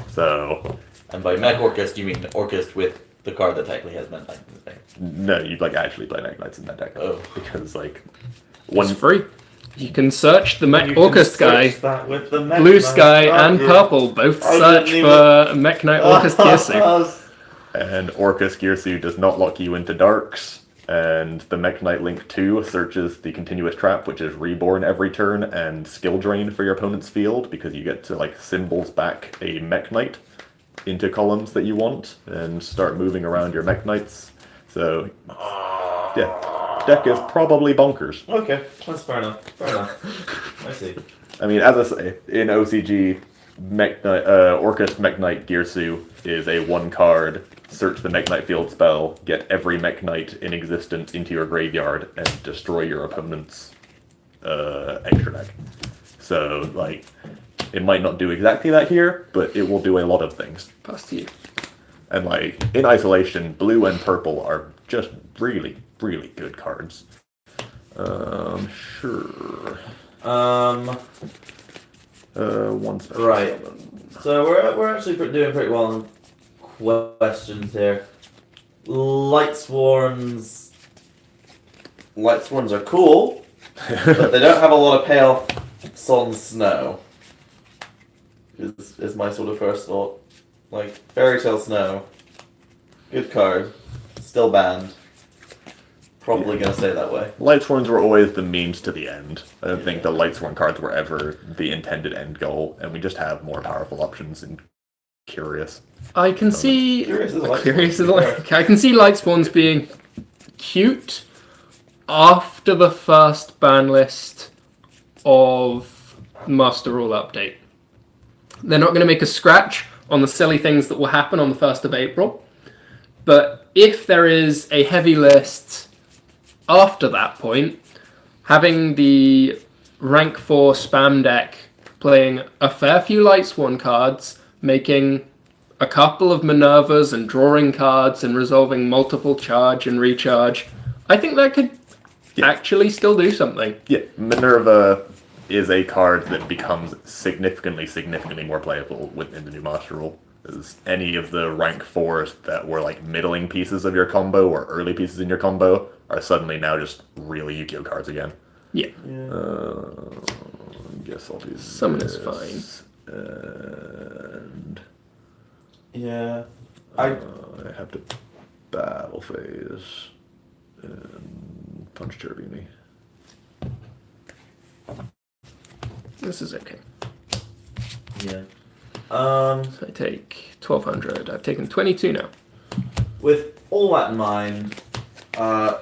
So... And by Mech Orkest, you mean Orkest with the card that technically has Mech Knight in his name? No, you'd actually play Mech Knights in that deck. Oh. Because It's free. You can search the Mech Orkest guy. With the Mech Blue Knight, Sky and Purple both search for Mech Knight Orkest Gearsu. And Orkest Gearsu does not lock you into darks, And the Mech Knight Link 2 searches the continuous trap, which is reborn every turn, and skill drain for your opponent's field, because you get to like symbols back a Mech Knight into columns that you want, and start moving around your Mech Knights. So, yeah, deck is probably bonkers. Okay, that's fair enough. Fair enough. I see. I mean, as I say, in OCG, Orcust Mech Knight Gearsu is a 1-card, search the Mech Knight field spell, get every Mech Knight in existence into your graveyard, and destroy your opponent's extra deck. So, like, it might not do exactly that here, but it will do a lot of things. Pass to you. And, like, in isolation, blue and purple are just really, really good cards. Sure. One special Right. summon. So we're actually doing pretty well on questions here. Light Swarms are cool, but they don't have a lot of payoffs on snow. Is my sort of first thought. Like Fairy Tale Snow, good card, still banned. Probably gonna stay that way. Lightsworns were always the means to the end. I don't think the Lightsworn cards were ever the intended end goal, and we just have more powerful options in Curious. I can see. Curious I can see Lightspawns being cute after the first ban list of Master Rule update. They're not going to make a scratch on the silly things that will happen on the 1st of April, but if there is a heavy list after that point, having the rank 4 spam deck playing a fair few Lightsworn cards, making a couple of Minervas and drawing cards and resolving multiple charge and recharge, I think that could actually still do something. Yeah, Minerva is a card that becomes significantly more playable within the new Master Rule. As any of the rank 4s that were like middling pieces of your combo or early pieces in your combo are suddenly now just really Yu-Gi-Oh cards again. Yeah. Guess I'll do Summon is this. And Yeah. I have to battle phase and punch Cherubini. This is okay. Yeah. So I take 1200. I've taken 22 now. With all that in mind, so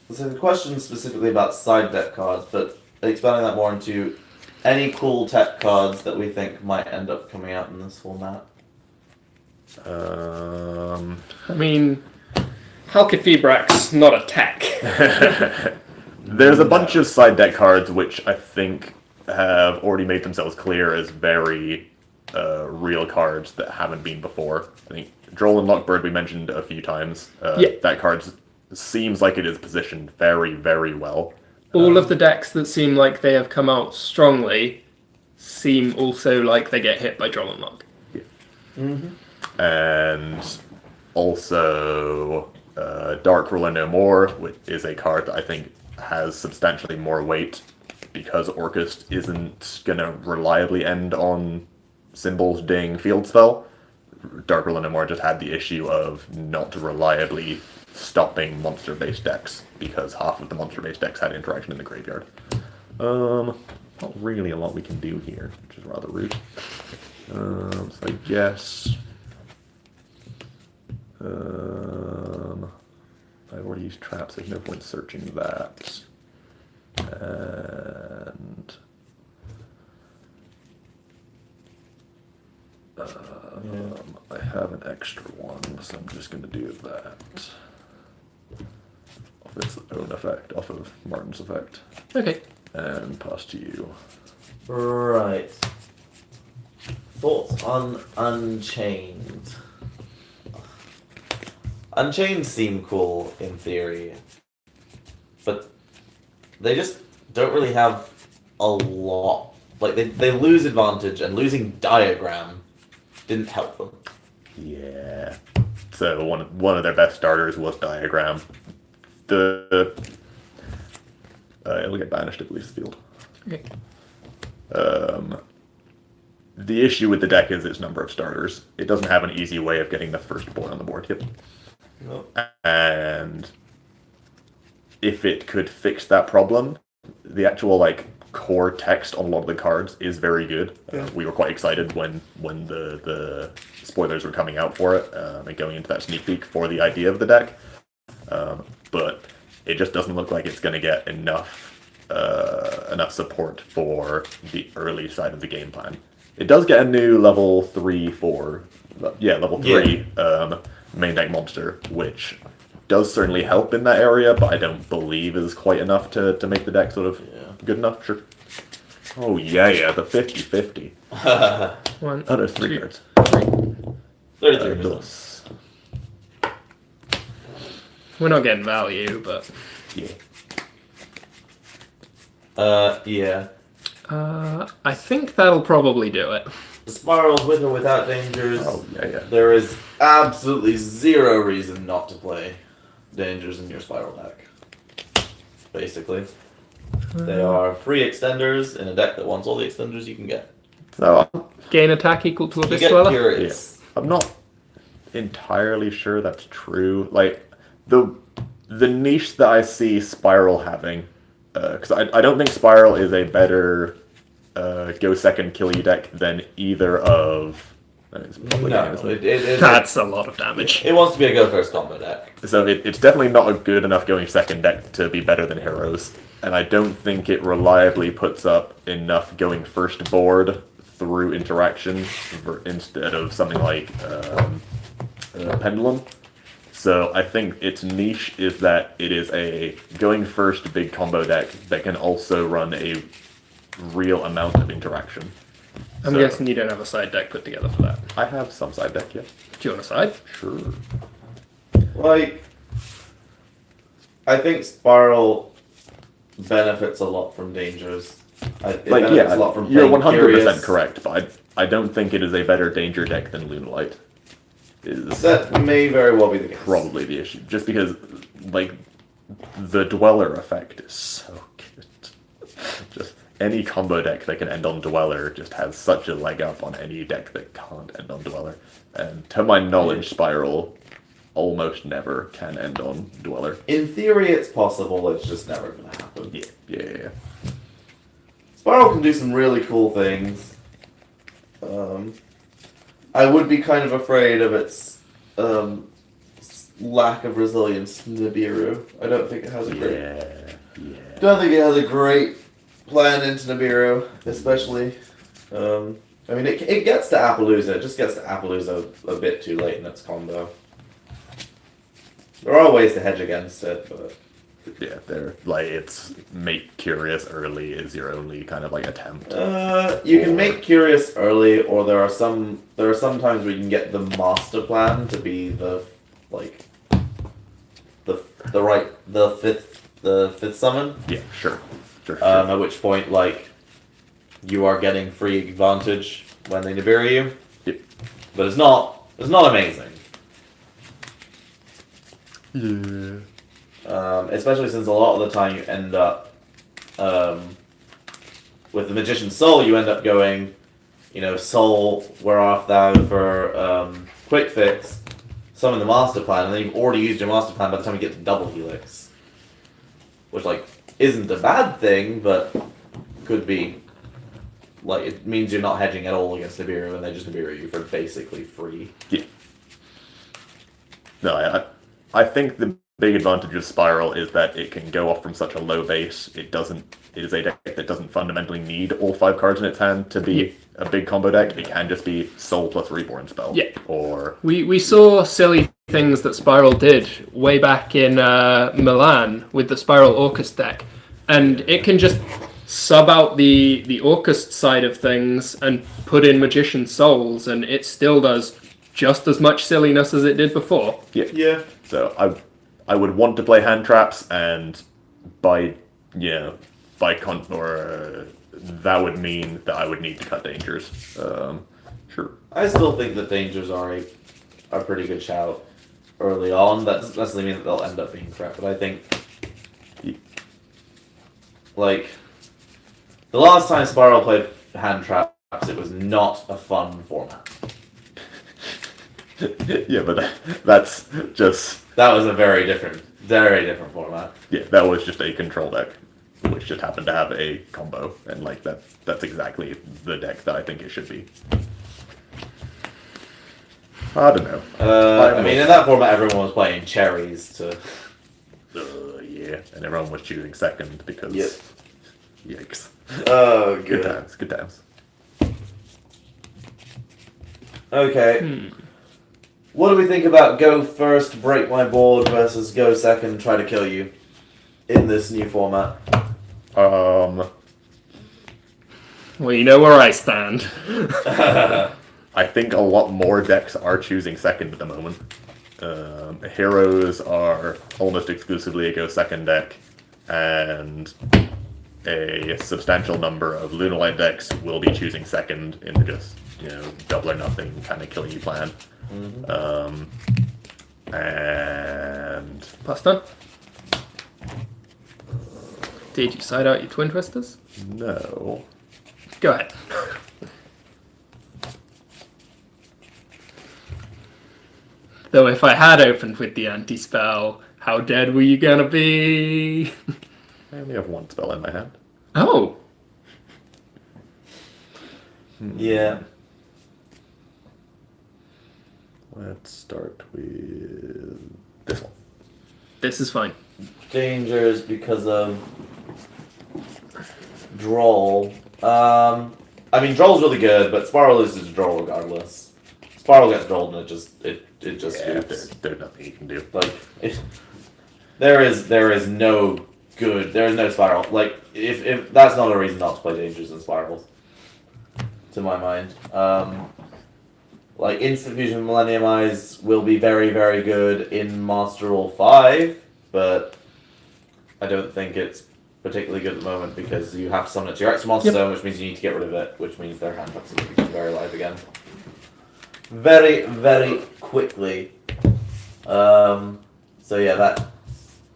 the question is specifically about side deck cards, but expanding that more into any cool tech cards that we think might end up coming out in this format. I mean, Halkifibrax, not a tech. There's a bunch of side deck cards which I think have already made themselves clear as very real cards that haven't been before. I think Droll and Lockbird we mentioned a few times. That card seems like it is positioned very, very well. All of the decks that seem like they have come out strongly seem also like they get hit by Droll and Lock. Yeah. Mm-hmm. And also Dark Ruler No More, which is a card that I think has substantially more weight because Orkest isn't going to reliably end on Symbols, Ding, Field Spell. Dark Ruler No More just had the issue of not reliably stopping monster-based decks because half of the monster-based decks had interaction in the graveyard. Not really a lot we can do here, which is rather rude. So I guess I've already used traps, there's no point searching that. And I have an extra one, so I'm just going to do that. Off its own effect, off of Martin's effect. Okay. And pass to you. Right. Thoughts on Unchained? Unchained seem cool in theory, but they just don't really have a lot. Like, they lose advantage, and losing Diagram didn't help them. Yeah. So one of their best starters was Diagram. It'll get banished if it leaves the field. Okay. The issue with the deck is its number of starters. It doesn't have an easy way of getting the first board on the board. Yep. Nope. And if it could fix that problem. The actual like core text on a lot of the cards is very good. We were quite excited when the spoilers were coming out for it and going into that sneak peek for the idea of the deck. But it just doesn't look like it's going to get enough support for the early side of the game plan. It does get a new level 3 main deck monster, which does certainly help in that area, but I don't believe is quite enough to make the deck sort of good enough. Sure. Oh yeah, the 50-50. One. Oh, there's 3 cards. 33 Duels. We're not getting value, but Yeah. Yeah. I think that'll probably do it. The Spyrals with or without dangers. Oh yeah. There is absolutely zero reason not to play dangers in your Spiral deck. Basically. They are free extenders in a deck that wants all the extenders you can get. So Gain attack equal to You Abyss get Dweller. Curious. I'm not entirely sure that's true. Like the niche that I see Spyral having, because I don't think Spyral is a better go second kill you deck than either of. It's probably No, game, isn't it? That's a lot of damage. it wants to be a go first combo deck. So it's definitely not a good enough going second deck to be better than Heroes, and I don't think it reliably puts up enough going first board through interaction instead of something like Pendulum. So I think its niche is that it is a going first big combo deck that can also run a real amount of interaction. I'm guessing you don't have a side deck put together for that. I have some side deck, yeah. Do you want a side? Sure. Like, I think Spiral benefits a lot from dangers. It benefits a lot from you're playing 100% Curious. correct, but I don't think it is a better danger deck than Lunarlight. Is That may very well be the case. probably the issue. Just because, like, the Dweller effect is so good. Just any combo deck that can end on Dweller just has such a leg up on any deck that can't end on Dweller. And to my knowledge, Spyral almost never can end on Dweller. In theory, it's possible. It's just never going to happen. Yeah. Spiral can do some really cool things. I would be kind of afraid of its lack of resilience in Nibiru. I don't think it has a great. Don't think it has a great plan into Nibiru, especially. I mean, it gets to Appaloosa. It just gets to Appaloosa a bit too late in its combo. There are ways to hedge against it, but Yeah, they're like it's make curious early is your only kind of like attempt. you can make curious early, or there are some times where you can get the master plan to be the fifth summon. Yeah, sure. At which point, like, you are getting free advantage when they Nibiru you. Yep. But it's not amazing. Yeah. Especially since a lot of the time you end up with the Magician's Soul, you end up going, Soul, where art thou for quick fix, summon the master plan, and then you've already used your master plan by the time you get to double helix. Which, isn't a bad thing, but could be. It means you're not hedging at all against Nibiru, and they just Nibiru you for basically free. Yeah. No, I think the big advantage of Spyral is that it can go off from such a low base. It is a deck that doesn't fundamentally need all 5 cards in its hand to be a big combo deck. It can just be Soul plus Reborn spell. Yeah. Or We saw silly things that Spyral did way back in Milan with the Spyral Orcust deck, and it can just sub out the Orcust side of things and put in Magician's Souls, and it still does just as much silliness as it did before. Yeah. So I would want to play hand traps, and that would mean that I would need to cut dangers. Sure. I still think that dangers are a pretty good shout early on. That doesn't necessarily mean that they'll end up being crap, but I think the last time Spyral played hand traps, it was not a fun format. Yeah, but that's just That was a very different Very different format. Yeah, that was just a control deck, which just happened to have a combo, and like that's exactly the deck that I think it should be. I don't know. I mean, in that format, everyone was playing cherries to. Yeah, and everyone was choosing second because. Yep. Yikes. Oh, good times. Good times. Okay. What do we think about go first, break my board versus go second, try to kill you in this new format? Well, you know where I stand. I think a lot more decks are choosing second at the moment. Heroes are almost exclusively a go second deck, and a substantial number of Lunarlight decks will be choosing second in the just, double or nothing kind of killing you plan. And Pass done. Did you side out your twin twisters? no. Go ahead. Though if I had opened with the anti-spell, how dead were you gonna be? I only have one spell in my hand. Oh. Yeah. Let's start with this one. This is fine. Dangers because of Droll. I mean, Droll's really good, but Spyral loses to Droll regardless. Spyral gets Drolled and it just Yeah, scoops. there's nothing you can do. Like, there is no good. There is no Spyral. Like, if that's not a reason not to play Dangers and Spirals, to my mind. Like, Instant Fusion Millennium Eyes will be very, very good in Master Rule 5, but I don't think it's particularly good at the moment because you have to summon it to your extra monster zone, which means you need to get rid of it, which means their hand has to become very live again. Very, very quickly. So yeah,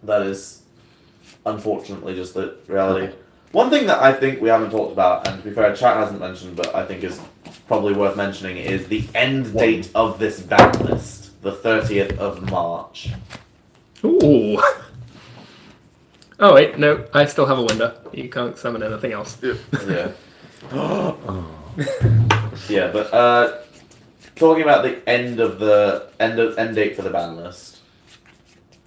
that is unfortunately just the reality. One thing that I think we haven't talked about, and to be fair, chat hasn't mentioned, but I think is probably worth mentioning, is the end date of this ban list, the 30th of March. Ooh. Oh wait, no, I still have a window. You can't summon anything else. Yeah. Yeah, but talking about the end date for the ban list,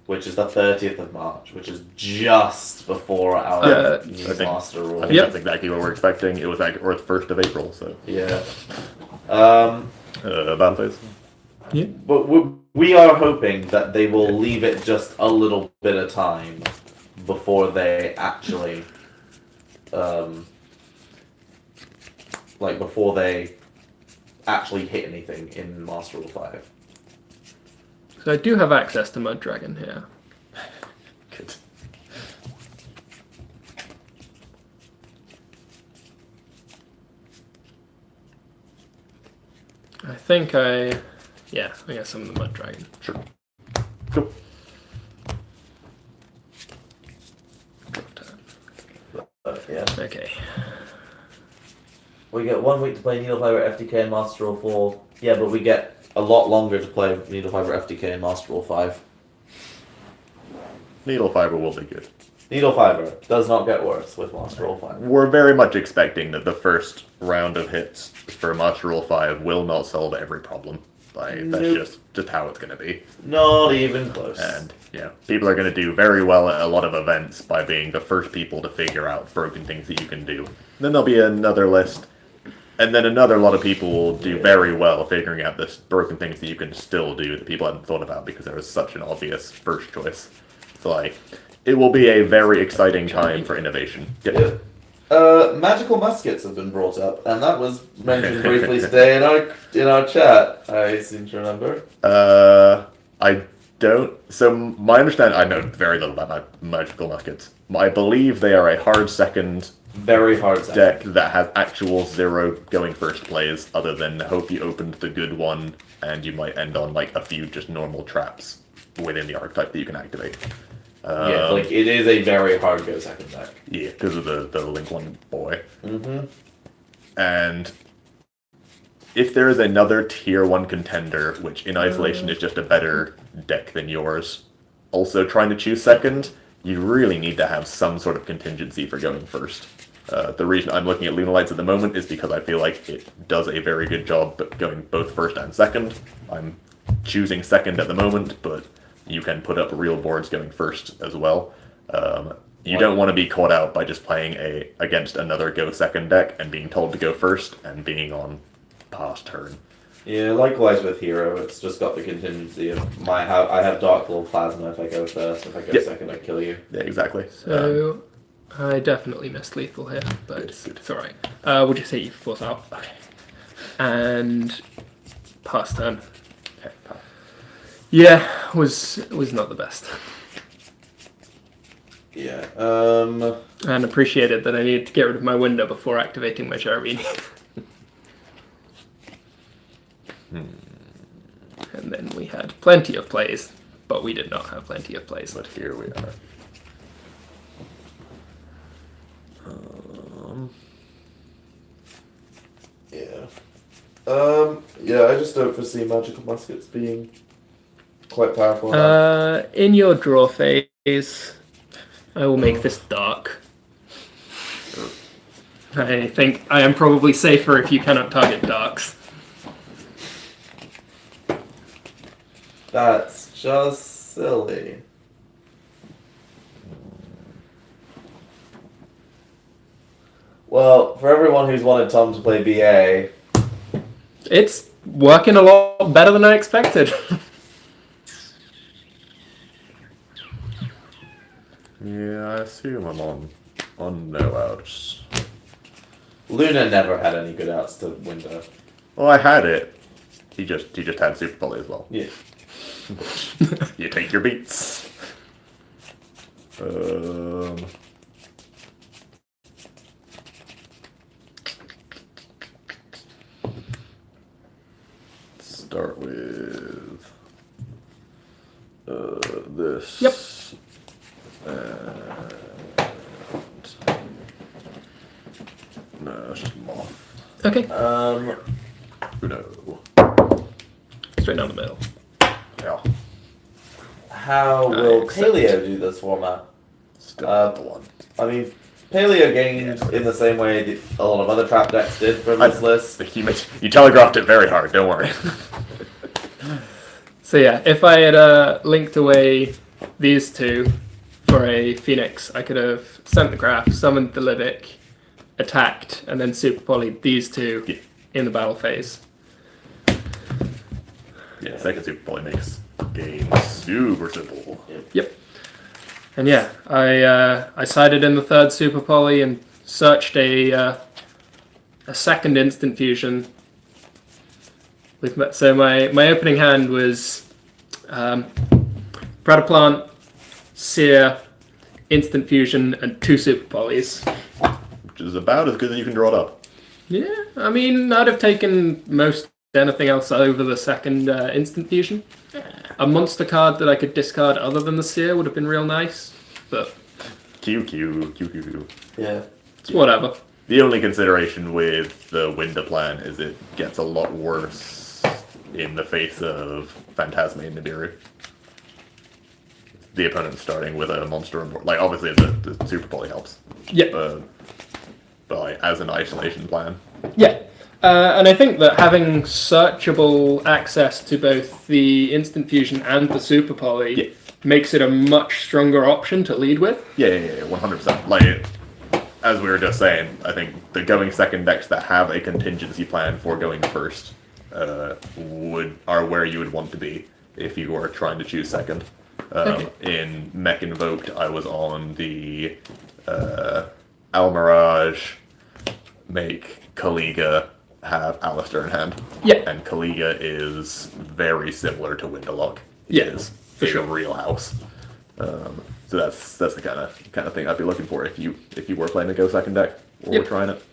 which is the 30th of March, which is just before our new master rule. I think that's exactly what we're expecting. It was like or 1st of April, so Yeah. ban phase. Yeah. But we are hoping that they will leave it just a little bit of time before they actually, before they actually hit anything in Master Rule 5. So I do have access to Mud Dragon here. Good. I think I got some of the Mud Dragon. Sure. Cool. Yeah. Okay. We get 1 week to play Needle Fiber FTK and Master Rule 4. Yeah, but we get a lot longer to play Needle Fiber FTK and Master Rule 5. Needle Fiber will be good. Needle Fiber does not get worse with Master Rule 5. We're very much expecting that the first round of hits for Master Rule 5 will not solve every problem. That's just how it's going to be. Not even close. And people are going to do very well at a lot of events by being the first people to figure out broken things that you can do. Then there'll be another list, and then another lot of people will do very well figuring out the broken things that you can still do that people hadn't thought about because there was such an obvious first choice. So it will be a very exciting time for innovation. Yeah. Magical muskets have been brought up, and that was mentioned briefly today in our chat. I seem to remember. I don't. So my understanding, I know very little about magical muskets. I believe they are a hard second. Very hard deck that has actual 0 going first plays, other than hope you opened the good one, and you might end on a few just normal traps within the archetype that you can activate. It is a very hard go second deck. Yeah, because of the Link 1 boy. Mm-hmm. And if there is another tier 1 contender, which in isolation is just a better deck than yours, also trying to choose second, you really need to have some sort of contingency for going first. The reason I'm looking at Lunarlights at the moment is because I feel like it does a very good job going both first and second. I'm choosing second at the moment, but you can put up real boards going first as well. You don't want to be caught out by just playing against another go second deck and being told to go first and being on past turn. Yeah, likewise with Hero, it's just got the contingency of I have Dark Lord Plasma if I go first, if I go second I kill you. Yeah, exactly. So I definitely missed lethal here, but it's alright. We'll just say you force out. Okay. And pass turn. Okay, pass. Yeah, was not the best. Yeah. And appreciated that I needed to get rid of my window before activating my Jeremy. And then we had plenty of plays, but we did not have plenty of plays. But here we are. Yeah, I just don't foresee magical muskets being quite powerful. In your draw phase, I will make this dark. I think I am probably safer if you cannot target darks. That's just silly. Well, for everyone who's wanted Tom to play BA, it's working a lot better than I expected. Yeah, I assume I'm on no outs. Luna never had any good outs to window. Well, I had it. He just had Super Poly as well. Yeah. You take your beats. Start with this. Yep. And no, it's just moth. Okay. No. Straight down the middle. Yeah. How will accept. Paleo do this format? Still not the one. I mean, Paleo gained in the same way that a lot of other trap decks did from this list. You telegraphed it very hard, don't worry. So yeah, if I had linked away these two for a Phoenix, I could have sent the graph, summoned the Lidic, attacked, and then super polyed these two in the battle phase. Yeah, second Super Poly makes game super simple. Yep. And yeah, I sided in the third super poly and searched a second instant fusion. So my opening hand was Predaplant, Seer, instant fusion, and 2 super polys. Which is about as good as you can draw it up. Yeah, I mean, I'd have taken most anything else over the second instant fusion. A monster card that I could discard other than the Seer would have been real nice, but Q. Yeah. it's whatever. The only consideration with the Winda plan is it gets a lot worse in the face of Phantasme and Nibiru. The opponent's starting with a monster on board. Like, obviously the Super Poly helps. Yeah. But like, as an isolation plan. Yeah. And I think that having searchable access to both the instant fusion and the super poly makes it a much stronger option to lead with. Yeah, 100%. Like, as we were just saying, I think the going second decks that have a contingency plan for going first are where you would want to be if you were trying to choose second. In Mech Invoked, I was on the Almirage, make Kaliga have Alistair in hand. Yeah. And Kaliga is very similar to Windalock. Yeah, Is for a sure. real house. So that's the kind of thing I'd be looking for if you were playing a go second deck or were trying it.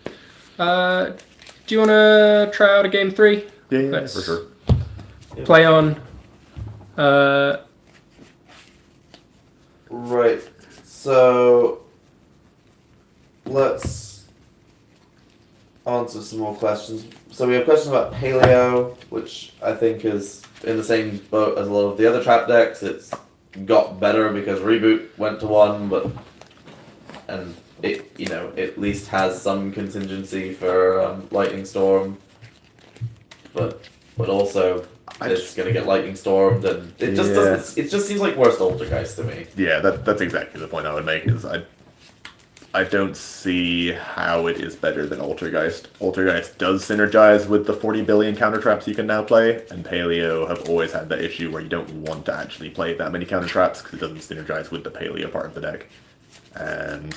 Do you want to try out a game 3? Yeah, for sure. Play on. Right. So let's answer some more questions. So we have questions about Paleo, which I think is in the same boat as a lot of the other trap decks. It's got better because Reboot went to 1, and it at least has some contingency for Lightning Storm, but also it's gonna get Lightning Stormed, and it just doesn't. It just seems like worse Altergeist to me. Yeah, that's exactly the point I would make. Is I don't see how it is better than Altergeist. Altergeist does synergize with the 40 billion counter traps you can now play, and Paleo have always had that issue where you don't want to actually play that many counter traps because it doesn't synergize with the Paleo part of the deck. And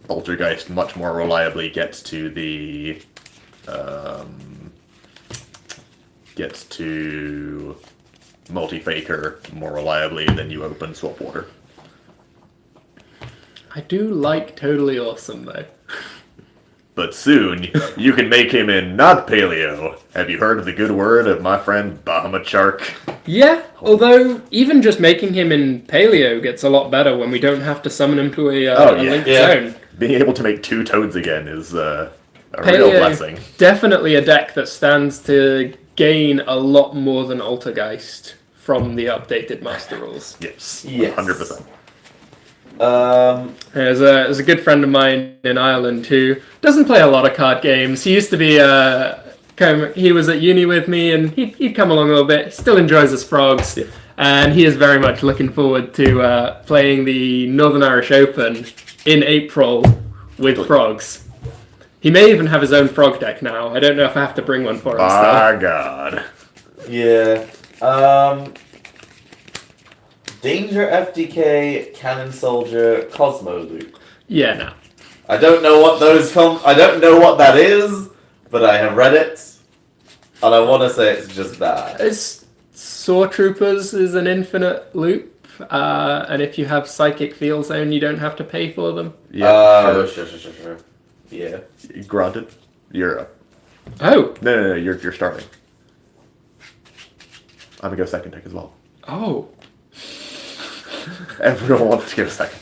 Altergeist much more reliably gets to the multi-faker more reliably than you open Swap Water. I do like Totally Awesome, though. But soon, you can make him in not Paleo. Have you heard of the good word of my friend Bahamut Shark? Yeah, although even just making him in Paleo gets a lot better when we don't have to summon him to a linked zone. Being able to make 2 Toads again is a real blessing. Definitely a deck that stands to gain a lot more than Altergeist from the updated Master Rules. Yes, 100%. There's a good friend of mine in Ireland who doesn't play a lot of card games. He used to be he was at uni with me, and he'd come along a little bit. He still enjoys his frogs, and he is very much looking forward to playing the Northern Irish Open in April with frogs. He may even have his own frog deck now. I don't know if I have to bring one for him. My God. Yeah. Danger FDK, Cannon Soldier, Cosmo Loop. Yeah, no. I don't know what I don't know what that is, but I have read it, and I want to say it's just bad. Saw Troopers is an infinite loop, and if you have Psychic Field Zone, you don't have to pay for them. Yeah, sure. Yeah. Granted, you're up. Oh. No, you're starting. I'm gonna go second deck as well. Oh. Everyone wants to go second.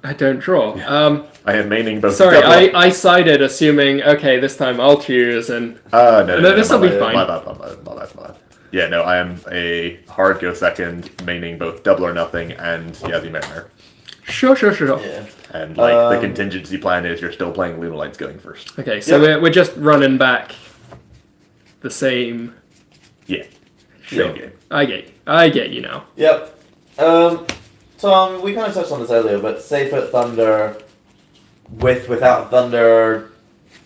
I don't draw. Yeah. I am maining both. Sorry, I sided assuming, okay, this time I'll choose, and... No, this will be fine. My bad. Yeah, no, I am a hard go second, maining both Double or Nothing and Yazi Mariner. Sure. Yeah. And, the contingency plan is you're still playing Lunarlights going first. Okay, so we're just running back the same... Yeah. Sure. Same game. I get you now. Yep. Tom, we kind of touched on this earlier, but Safer Thunder, without Thunder,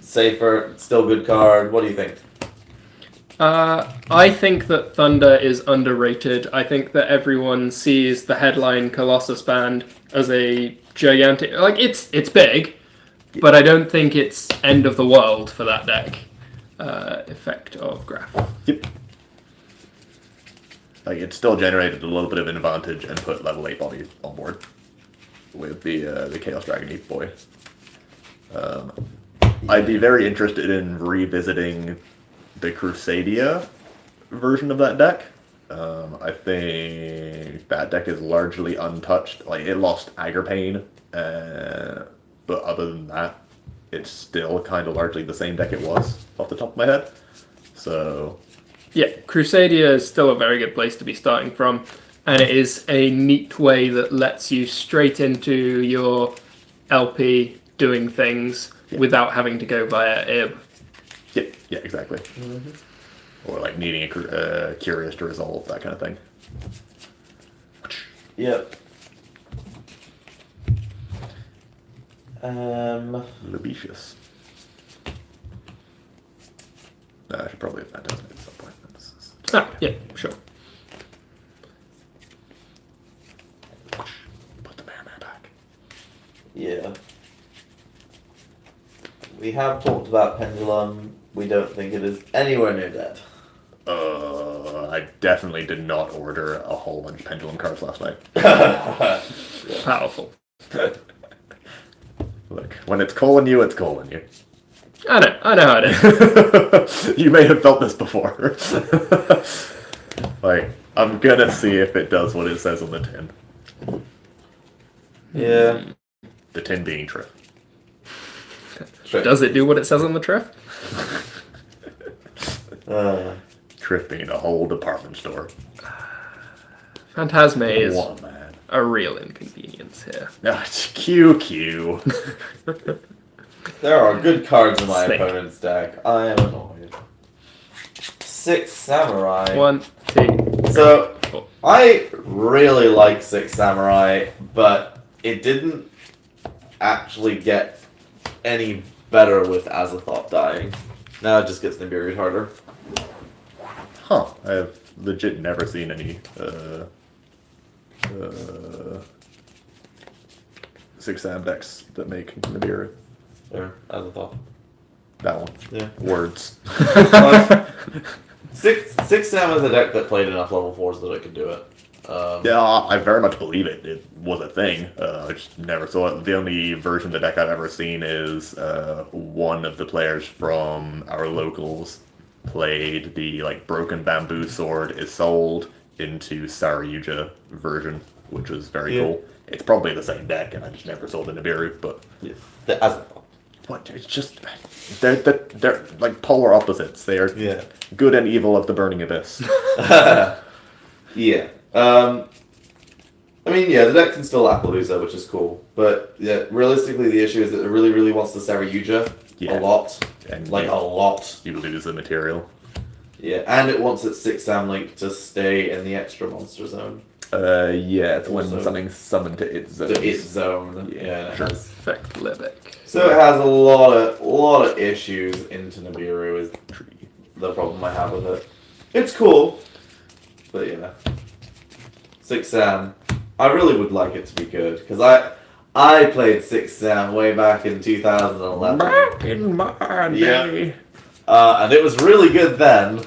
Safer, still good card. What do you think? I think that Thunder is underrated. I think that everyone sees the headline Colossus Band as a gigantic... it's big, but I don't think it's end of the world for that deck. Effect of Graph. Yep. It still generated a little bit of an advantage and put level 8 bodies on board with the Chaos Dragon Ape Boy. I'd be very interested in revisiting the Crusadia version of that deck. I think that deck is largely untouched. It lost Aggerpain, but other than that, it's still kind of largely the same deck it was, off the top of my head. So... yeah, Crusadia is still a very good place to be starting from, and it is a neat way that lets you straight into your LP doing things without having to go via IB. Yeah, exactly. Mm-hmm. Or needing a Curious to resolve, that kind of thing. Yep. Lubitius. I should probably have Phantasm at some point. Yeah, sure. Put the mana back. Yeah. We have talked about Pendulum. We don't think it is anywhere near dead. I definitely did not order a whole bunch of Pendulum cards last night. Powerful. Look, when it's calling you, it's calling you. I know how it is. You may have felt this before. I'm gonna see if it does what it says on the tin. Yeah. The tin being true. Does it do what it says on the Triff? Triff being a whole department store. Phantasme is One man. a real inconvenience here. It's QQ. There are good cards in my Snake. opponent's deck. I am annoyed. 6 Samurai. 1, 2. So, 4. I really like 6 Samurai, but it didn't actually get any better with Azathoth dying. Now it just gets Nibiru'd harder. Huh. I have legit never seen any 6 Sam decks that make Nibiru. There, Azathoth. That one. Yeah. Words. 6 Sam is a deck that played enough level 4s that it could do it. Yeah, I very much believe it. It was a thing. I just never saw it. The only version of the deck I've ever seen is one of the players from our locals played the broken bamboo sword is sold into Saryuja version, which was very cool. It's probably the same deck, and I just never saw the Nibiru, but Yeah. The Azathoth. what? It's just they're like polar opposites. They are Yeah. good and evil of the burning abyss. Yeah. I mean, yeah, the deck can still Appaloosa, which is cool. But yeah, realistically, the issue is that it really, really wants to Saryuja Yeah. a lot. And Like, a lot. you lose the material. Yeah, and it wants its 6 Sam Link to stay in the extra monster zone. Yeah, it's when Also- something's summoned to its zone. To its zone. Yeah, Yeah, it sure. has- Effect Libic. So it has a lot of issues into Nibiru is the problem I have with it. It's cool, but yeah. 6 Sam. I really would like it to be good because I played 6 Sam way back in 2011. Back in my day. And it was really good then,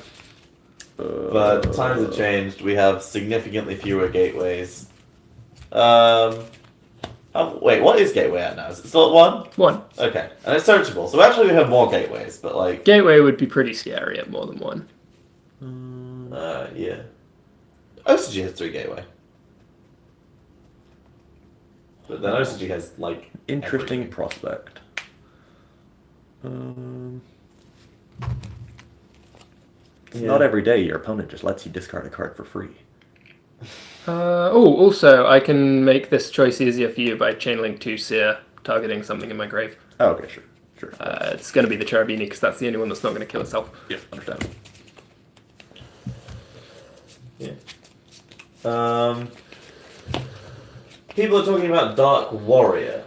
but times have changed. We have significantly fewer gateways. Wait, what is gateway at now? Is it still at 1? 1. Okay, and it's searchable. So actually we have more gateways, but like, Gateway would be pretty scary at more than 1. yeah. OCG has 3 gateway. But then OCG has like Interesting everything. prospect. It's not every day your opponent just lets you discard a card for free. Also, I can make this choice easier for you by chainlink 2 Seer, targeting something in my grave. Oh, okay, sure. It's going to be the Cherubini because that's the only one that's not going to kill itself. Yeah, understand. Yeah. People are talking about Dark Warrior.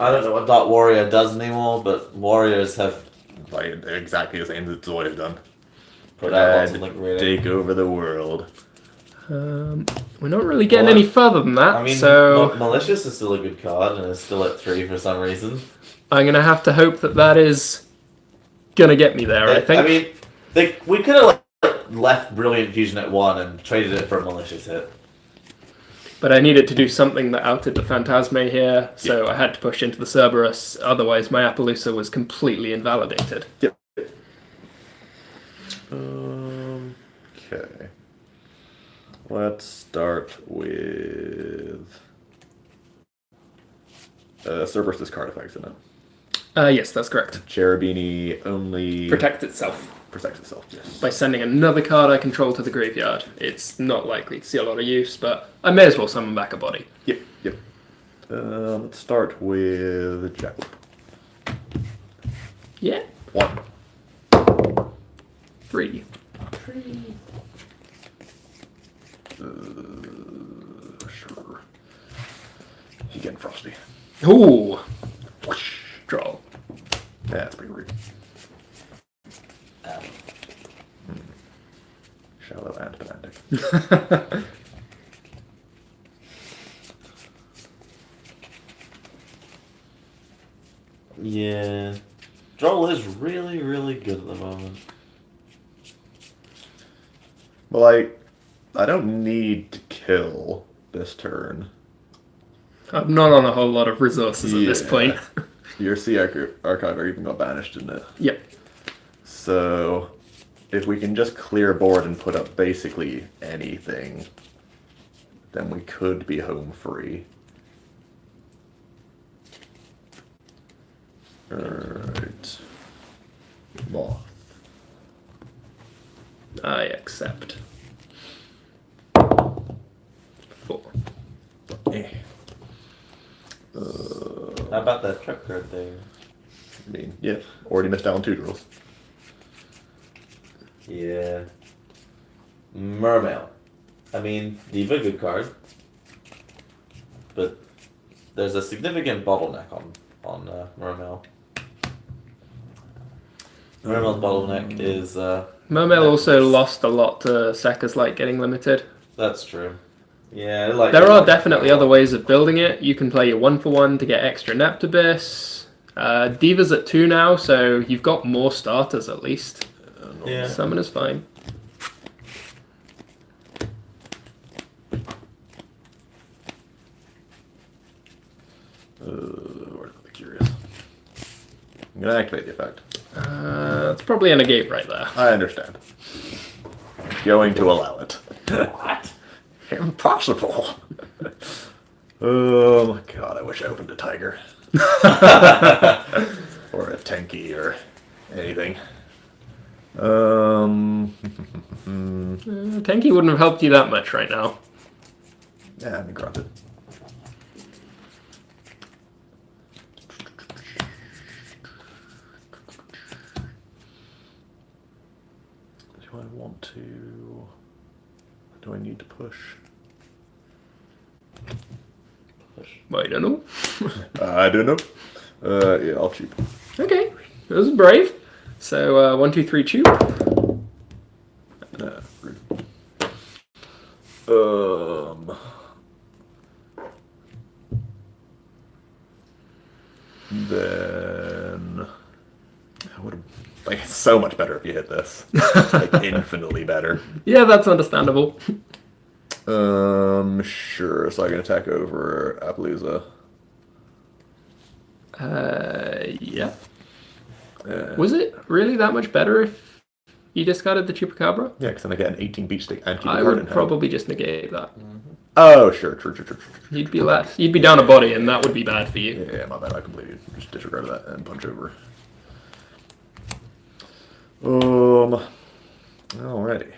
I don't know what Dark Warrior does anymore, but warriors have Like, exactly the same as it's always done. put out lots of reading. Take over the world. We're not really getting Well, any further than that, I mean, so Malicious is still a good card and is still at 3 for some reason. I'm going to have to hope that that is going to get me there, I think. I mean, we could have left Brilliant Fusion at 1 and traded it for a Malicious hit. But I needed to do something that outed the Phantasme here, so I had to push into the Cerberus, otherwise my Appaloosa was completely invalidated. Yep. Okay. Let's start with Cerberus' card effects in it. Yes, that's correct. Cherubini only Protect itself. protects itself, yes. By sending another card I control to the graveyard. It's not likely to see a lot of use, but I may as well summon back a body. Yep. Let's start with Jackal. Yeah. 1. 3. Sure. He's getting frosty. Ooh. Whoosh. Draw. Yeah, that's pretty rude. Shallow and pedantic. Yeah. Droll is really, really good at the moment. Well, I don't need to kill this turn. I'm not on a whole lot of resources at this Yeah. point. Your Sea Archiver even got banished, didn't it? Yep. So, if we can just clear board and put up basically anything, then we could be home free. Alright. Moth. I accept. Alrighty. How about that truck card thing? I mean, yeah, already missed out on 2 draws. Yeah. Mermail. I mean, Diva, good card. But there's a significant bottleneck on Mermail. Mermail's bottleneck is... Mermail also lost a lot to Sekka's Light getting limited. That's true. Yeah, like there are definitely other ways of building it. You can play your 1-for-1 to get extra Neptibus. Diva's at 2 now, so you've got more starters at least. Yeah. Summoner's fine. Where's the curious? I'm gonna activate the effect. It's probably a negate right there. I understand. Going to allow it. What? Impossible. Oh my god, I wish I opened a tiger. Or a tanky or anything. Tenki wouldn't have helped you that much right now. Yeah, I mean, granted. Do I want to... Do I need to push? I don't know. I don't know. Yeah, I'll cheap. Okay, that was brave. So 1, 2, 3, chew. Rude. Then I would have like it's so much better if you hit this. Like infinitely better. Yeah, that's understandable. Sure. So I can attack over Appaloosa. Yeah. Was it really that much better if you discarded the Chupacabra? Yeah, because then I get an 18 beat stick and keep I the card in would hand. probably just negate that. Oh, sure, true. You'd be down a body, and that would be bad for you. Yeah, my bad. I completely just disregarded that and punch over. Alrighty.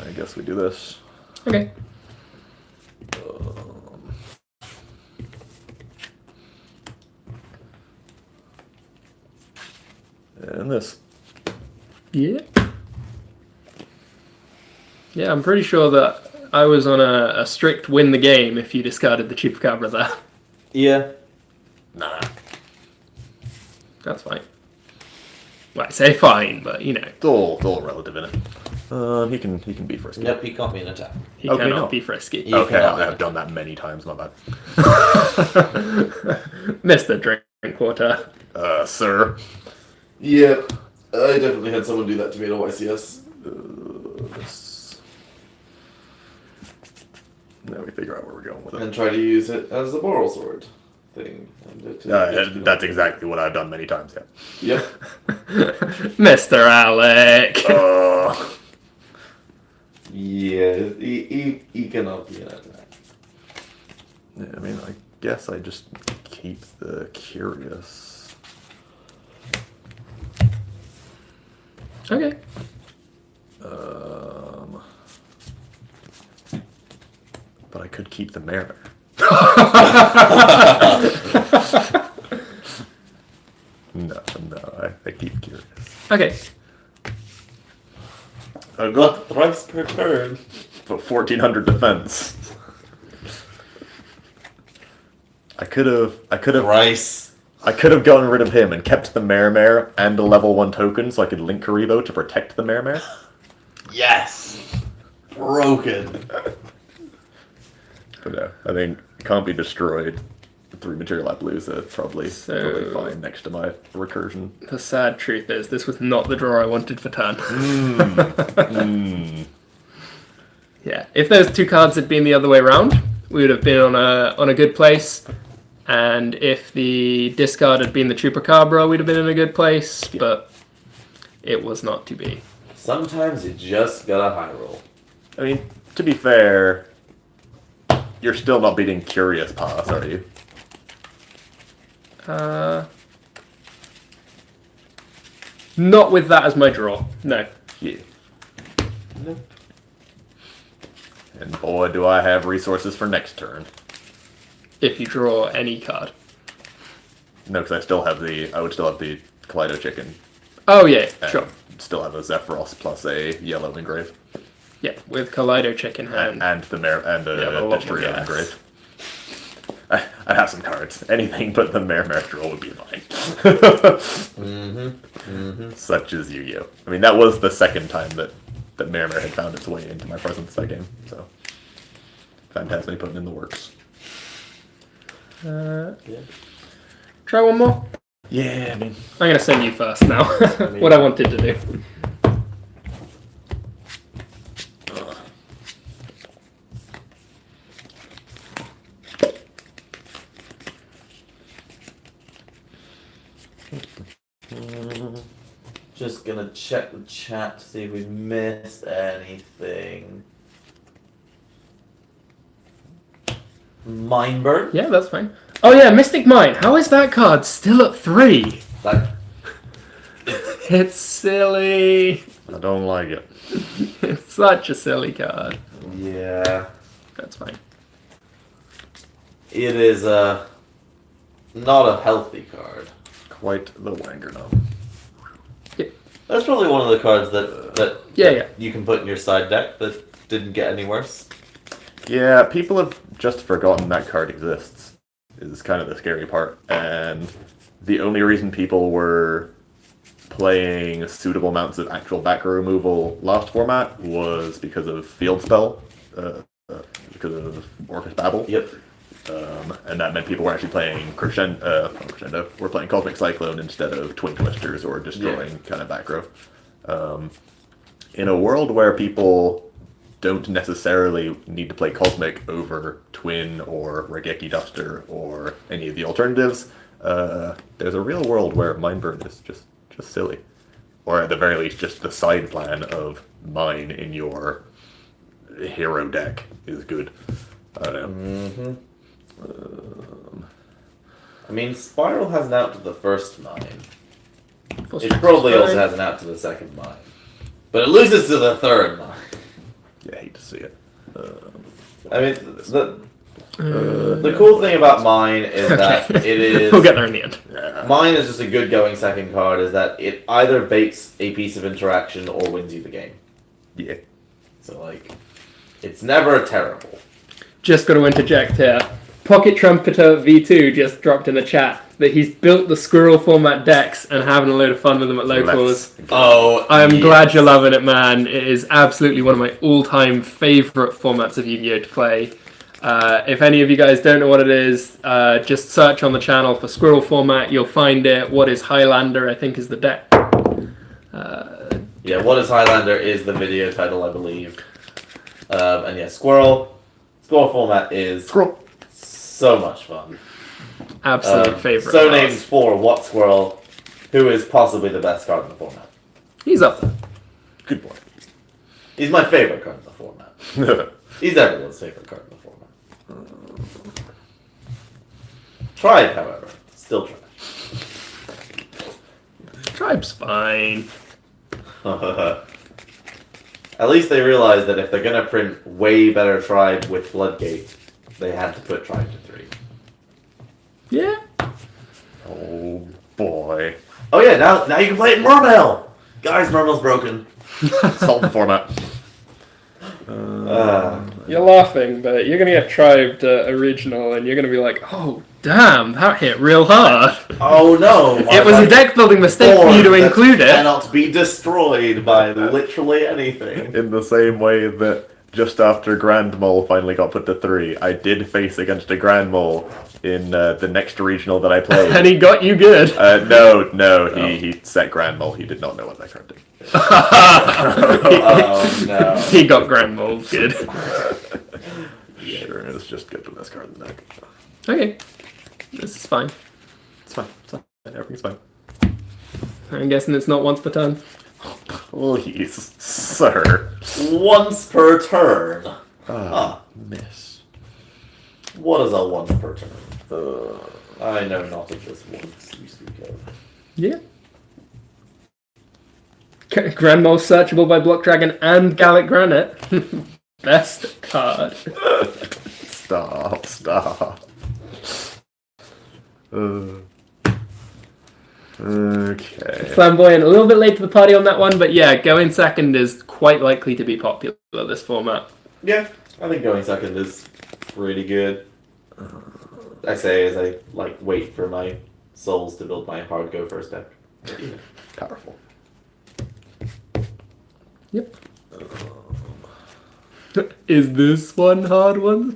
I guess we do this. Okay. And this. Yeah. Yeah, I'm pretty sure that I was on a strict win the game if you discarded the Chupacabra there. Yeah. Nah. That's fine. Well, I say fine, but you know. It's all relative in it. He can be frisky. Nope, he can't be an attack. He Okay, cannot no. be frisky. You Okay, cannot I be have done that many times, my bad. Mr. Drinkwater. Sir. Yeah, I definitely had someone do that to me at OYCS. Now we figure out where we're going with it. And try to use it as a moral sword thing. That's exactly what I've done many times, yeah. Yep. Mr. Alec. Yeah, he cannot be an attack. Yeah, I mean, I guess I just keep the curious. Okay. But I could keep the mariner. No, I keep curious. Okay. I got thrice per turn. But 1400 defense. I could have Thrice. I could have gotten rid of him and kept the Mare and a level 1 token so I could link Kuribrohs to protect the Mare. Yes. Broken. But no, I think it can't be destroyed. 3 material Appaloosa probably fine next to my recursion. The sad truth is, this was not the draw I wanted for turn. Yeah, if those 2 cards had been the other way around, we would have been on a good place. And if the discard had been the Chupacabra, we'd have been in a good place. Yeah. But it was not to be. Sometimes you just gotta high roll. I mean, to be fair, you're still not beating Curious Pass, are you? Not with that as my draw. No. Yeah. Nope. And boy, do I have resources for next turn. If you draw any card. No, because I would still have the Kaleido Chicken. Oh yeah, And sure. still have a Zephyros plus a yellow engrave. Yeah, with Kaleido Chick in hand. And the Destrio yes. engrave. I'd have some cards. Anything but the Mare Droll would be fine. Such as Yu-Gi-Oh! I mean, that was the second time that Mare had found its way into my presence that game. So, Phantasme putting in the works. Try one more? Yeah, I mean... I'm going to send you first now. What I wanted to do. Just gonna check the chat to see if we missed anything. Mindbird? Yeah, that's fine. Oh yeah, Mystic Mine. How is that card still at 3? It's silly. I don't like it. It's such a silly card. Yeah. That's fine. It is not a healthy card. Quite the wanger now. That's probably one of the cards that Yeah. you can put in your side deck that didn't get any worse. Yeah, people have just forgotten that card exists, is kind of the scary part. And the only reason people were playing suitable amounts of actual back row removal last format was because of Field Spell, because of Orcust Babel. Yep. And that meant people were actually playing Crescendo. We're playing Cosmic Cyclone instead of Twin Twisters or destroying kind of back row. In a world where people don't necessarily need to play Cosmic over Twin or Regeki Duster or any of the alternatives, there's a real world where Mindburn is just silly. Or at the very least, just the side plan of Mine in your hero deck is good. I don't know. I mean, Spyral has an out to the first mine. Full It strength probably is also fine. has an out to the second mine. But it loses to the third mine. Yeah, I hate to see it. I mean, the cool thing about mine is that it is... We'll get there in the end. Yeah. Mine is just a good going second card, is that it either baits a piece of interaction or wins you the game. Yeah. So, like, it's never terrible. Just got to interject here. Pocket Trumpeter V2 just dropped in the chat that he's built the squirrel format decks and having a load of fun with them at locals. Oh, I'm glad you're loving it, man. It is absolutely one of my all-time favourite formats of Yu-Gi-Oh! To play. If any of you guys don't know what it is, just search on the channel for squirrel format. You'll find it. What is Highlander, I think, is the deck. Yeah, What is Highlander is the video title, I believe. And yeah, Squirrel format is so much fun. Absolute favourite. So of ours. named for What Squirrel, who is possibly the best card in the format. He's up there. Good boy. He's my favorite card in the format. He's everyone's favorite card in the format. Tried, however. Still trash. Tribe's fine. At least they realized that if they're gonna print way better Tribe with Floodgate, they had to put Tribe to 3. Yeah. Oh boy. Oh yeah, now you can play it in Mermail! Guys, Mermail's broken. Salt the format. You're laughing, but you're going to get Tribed original and you're going to be like, oh, damn, that hit real hard. Oh no! It was a deck building mistake for you to include it. Cannot be destroyed by literally anything. In the same way that just after Grand Mole finally got put to 3, I did face against a Grand Mole in the next regional that I played. And he got you good. No, he set Grand Mole. He did not know what that card did. Oh no! He got Grand Mold good. Sure, it's just get the best card in the deck. Okay. This is fine. It's fine. Everything's fine. I'm guessing it's not once per turn. Please, sir. Once per turn. Miss. What is a once per turn? I know not of this once you speak of. Yeah. Grand Mold searchable by Block Dragon and Gallic Granite. best card. Stop. Okay. Flamboyant, a little bit late to the party on that one, but yeah, going second is quite likely to be popular this format. Yeah, I think going second is pretty good. I say as I wait for my souls to build my hard go first deck. Powerful. Yep. Is this one hard one?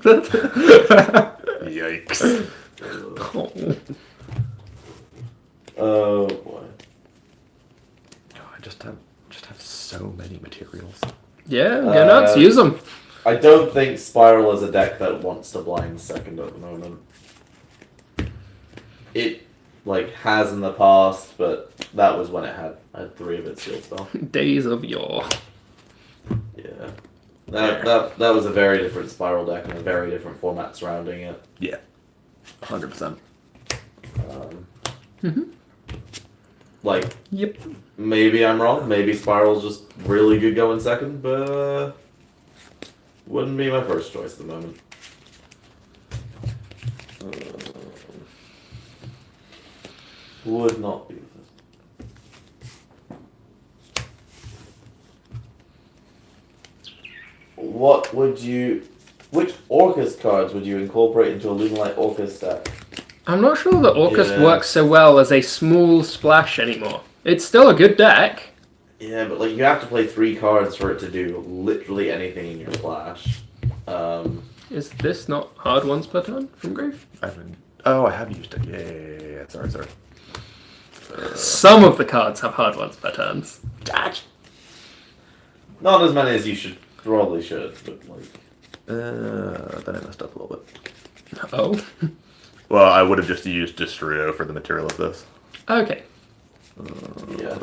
Yikes. Oh boy. I just have so many materials. Yeah, go nuts, use them. I don't think Spyral is a deck that wants to blind second at the moment. It has in the past, but that was when it had 3 of its sealed spell. Days of yore. Yeah. That was a very different Spyral deck and a very different format surrounding it. Yeah. 100%. Yep. Maybe I'm wrong. Maybe Spiral's just really good going second, but wouldn't be my first choice at the moment. Would not be. Which Orkest cards would you incorporate into a Lunarlight Orkest deck? I'm not sure that Orcust Yeah. works so well as a small splash anymore. It's still a good deck. Yeah, but you have to play 3 cards for it to do literally anything in your splash. Is this not hard ones per turn from Grave? I have used it. Yeah. Sorry. Some of the cards have hard ones per turns. Not as many as you probably should, but Then I messed up a little bit. Oh. Well, I would have just used Destrudo for the material of this. Okay. yeah.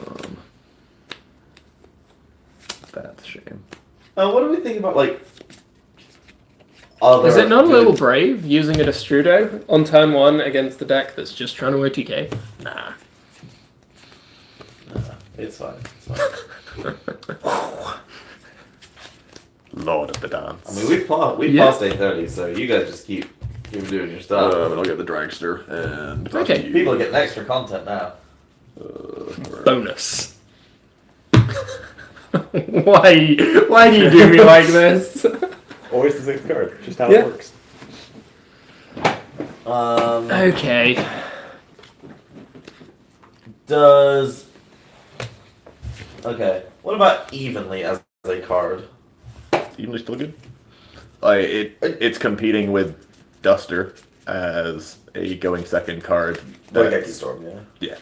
That's a shame. What do we think about other? Is it not a good- little brave using a Destrudo on turn 1 against the deck that's just trying to OTK? Nah. It's fine. Lord of the dance. I mean, we passed 8:30, so you guys just keep doing your stuff. But I'll get the dragster and Okay. People are getting extra content now. Bonus. Why do you do me like this? Always the 6th card. Just how Yeah. it works. Okay. What about evenly as a card? Evenly still good. It's competing with Duster as a going second card. Raigeki Storm, yeah. Yeah.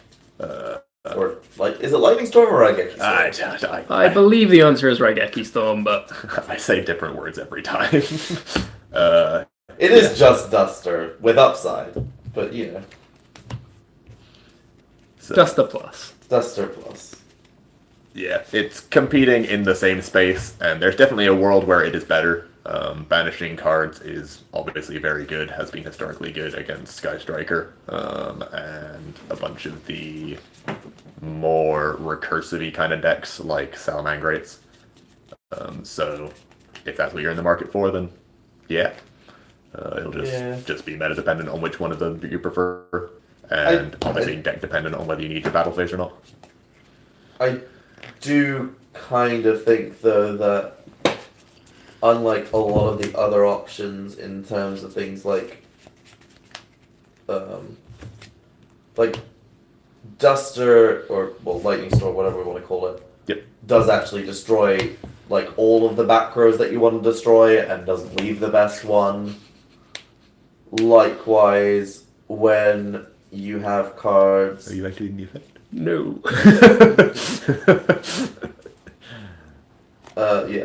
Or is it Lightning Storm or Raigeki Storm? I believe the answer is Raigeki Storm, but I say different words every time. It is just Duster with upside, but So, Duster Plus. Duster Plus. yeah, it's competing in the same space, and there's definitely a world where it is better. Banishing cards is obviously very good, has been historically good against Sky Striker, and a bunch of the more recursive-y kind of decks like Salamangreats. So if that's what you're in the market for, then yeah. It'll just be meta dependent on which one of them you prefer, and obviously deck dependent on whether you need your battle phase or not. I do kind of think though that unlike a lot of the other options in terms of things like Duster or Lightning Storm, whatever we want to call it, Yep. does actually destroy all of the back rows that you want to destroy and doesn't leave the best one. Likewise, when you have cards. Are you actually in the effect? No.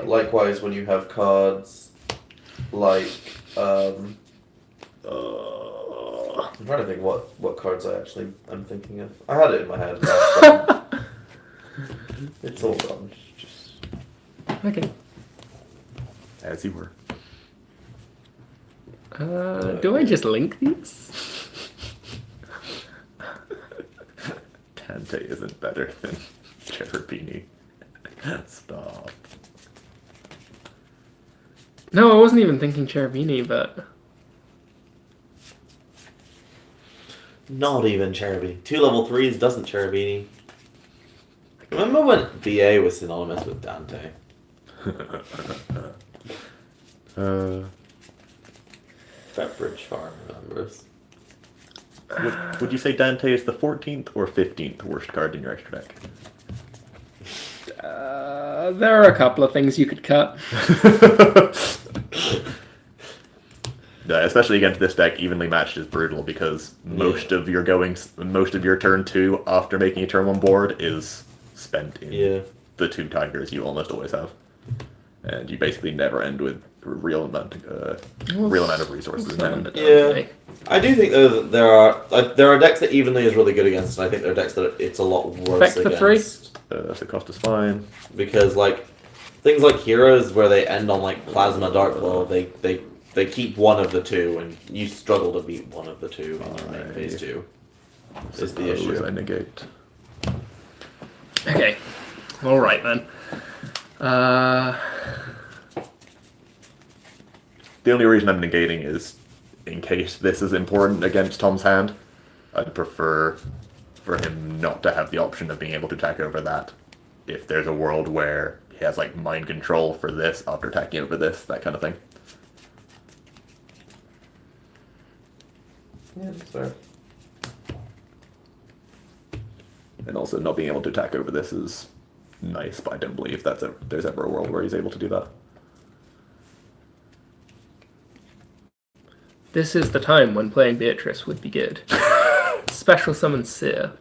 Likewise, when you have cards like I'm trying to think what cards I'm thinking of. I had it in my head last time. It's all gone. Okay. As you were. Do I just link these? Tante isn't better than Cherubini. Stop. No, I wasn't even thinking Cherubini, but... Not even Cherubini. 2 level 3s doesn't Cherubini. Remember when BA was synonymous with Dante? Pepperidge Farm remembers. Would you say Dante is the 14th or 15th worst card in your extra deck? There are a couple of things you could cut. Especially against this deck, evenly matched is brutal because most of your turn 2 after making a turn 1 board is spent in the 2 tigers you almost always have, and you basically never end with real amount of resources. Yeah, I do think though that there are decks that evenly is really good against, and I think there are decks that it's a lot worse Effect for against. 3? So cost is fine Because like things like Heroes where they end on like Plasma Darkclaw, they keep one of the 2, and you struggle to beat one of the 2 in your main phase 2. Is the issue. I negate. Okay. Alright then. The only reason I'm negating is in case this is important against Tom's hand. I'd prefer for him not to have the option of being able to attack over that. If there's a world where he has like mind control for this after attacking over this, that kind of thing. Yeah, that's fair. And also not being able to attack over this is nice, but I don't believe there's ever a world where he's able to do that. This is the time when playing Beatrice would be good. Special summon Seer.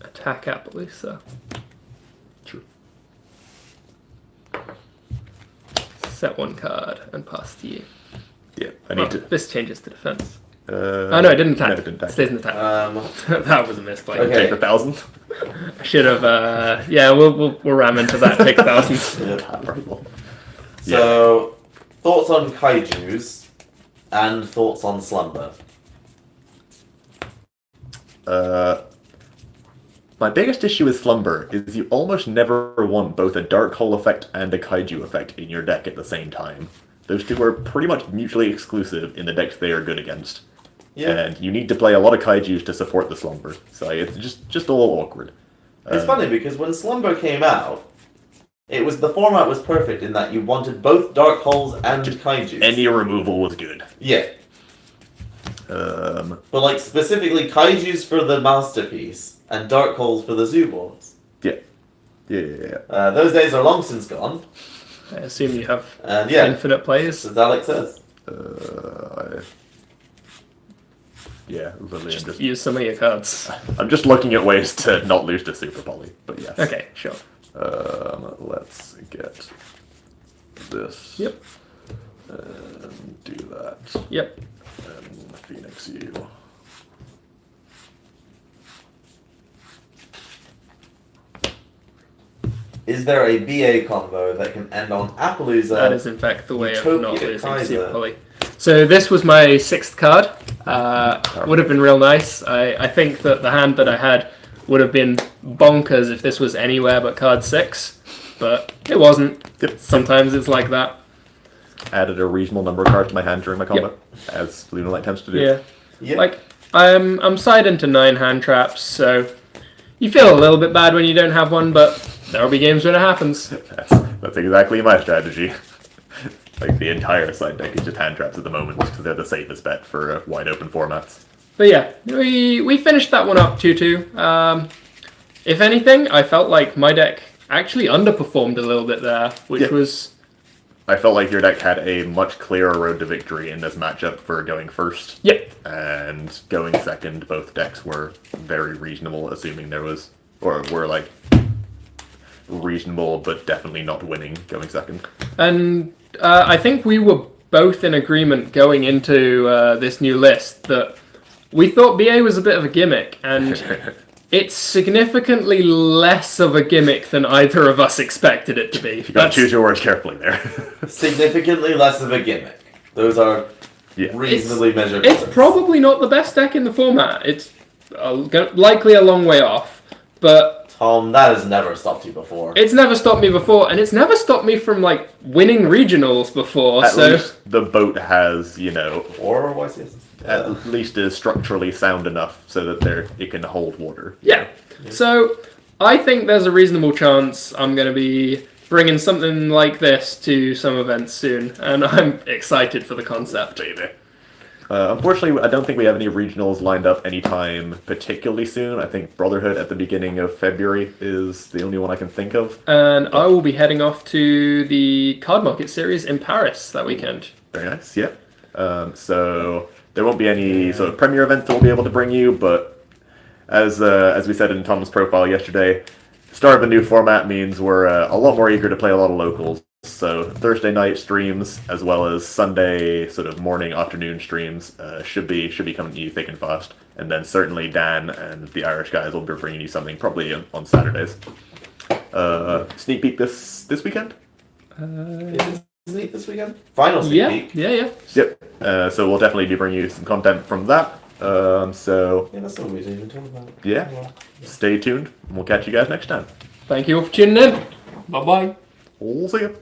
Attack Appaloosa. True. Set 1 card and pass to you. Yeah, I need to. This changes to defense. Oh no, it didn't attack. No, it didn't attack. Stays in attack. That was a misplay. Okay. Take the 1,000. I should have. Yeah, we'll ram into that. Take 1,000. So, thoughts on kaijus and thoughts on slumber. My biggest issue with Slumber is you almost never want both a Dark Hole effect and a Kaiju effect in your deck at the same time. Those two are pretty much mutually exclusive in the decks they are good against. Yeah. And you need to play a lot of Kaijus to support the Slumber, so it's just a little awkward. It's funny because when Slumber came out, the format was perfect in that you wanted both Dark Holes and Kaijus. Any removal was good. Yeah. But like specifically Kaijus for the Masterpiece and Dark Holes for the Zooboards. Yeah. Those days are long since gone. I assume you have infinite plays. As Alec says. Literally. Just use some of your cards. I'm just looking at ways to not lose to Super Poly, but yes. Okay, sure. Let's get this. Yep. And do that. Yep. And Phoenix you. Is there a BA combo that can end on Appaloosa? That is in fact the way of Utopia not losing Kaiser. Super Poly. So this was my 6th card. Would have been real nice. I think that the hand that I had would have been bonkers if this was anywhere but card 6, but it wasn't. Yep. Sometimes it's like that. Added a reasonable number of cards to my hand during my combat, as Lunarlight tends to do. Yeah. Yep. Like I'm side into 9 hand traps, so you feel a little bit bad when you don't have one, but there'll be games when it happens. That's exactly my strategy. Like the entire side deck is just hand traps at the moment because they're the safest bet for wide open formats. But yeah, we finished that one up 2-2. If anything, I felt like my deck actually underperformed a little bit there, which was... I felt like your deck had a much clearer road to victory in this matchup for going first. Yep. And going second, both decks were very reasonable, assuming there was... Or were like... reasonable, but definitely not winning going second. And I think we were both in agreement going into this new list that we thought BA was a bit of a gimmick, and it's significantly less of a gimmick than either of us expected it to be. You got to choose your words carefully there. Significantly less of a gimmick. Those are reasonably measured. It's probably not the best deck in the format. It's likely a long way off, but Tom, that has never stopped you before. it's never stopped me before, and it's never stopped me from like winning regionals before. At So least the boat has, Or YCS. at least is structurally sound enough so that it can hold water. yeah. So I think there's a reasonable chance I'm going to be bringing something like this to some events soon, and I'm excited for the concept. Baby. Unfortunately, I don't think we have any regionals lined up anytime particularly soon. I think Brotherhood at the beginning of February is the only one I can think of. And I will be heading off to the Card Market Series in Paris that weekend. Very nice, yeah. So there won't be any sort of premier events that we'll be able to bring you, but as we said in Tom's profile yesterday, start of a new format means we're a lot more eager to play a lot of locals. So Thursday night streams as well as Sunday sort of morning afternoon streams should be coming to you thick and fast. And then certainly Dan and the Irish guys will be bringing you something probably on Saturdays. Sneak peek this weekend? Is it sneak this weekend? Final sneak peek. Yeah. Yep. So we'll definitely be bringing you some content from that. So Yeah, that's what we didn't even talk about. yeah, stay tuned. We'll catch you guys next time. Thank you all for tuning in. Bye-bye. We'll see you.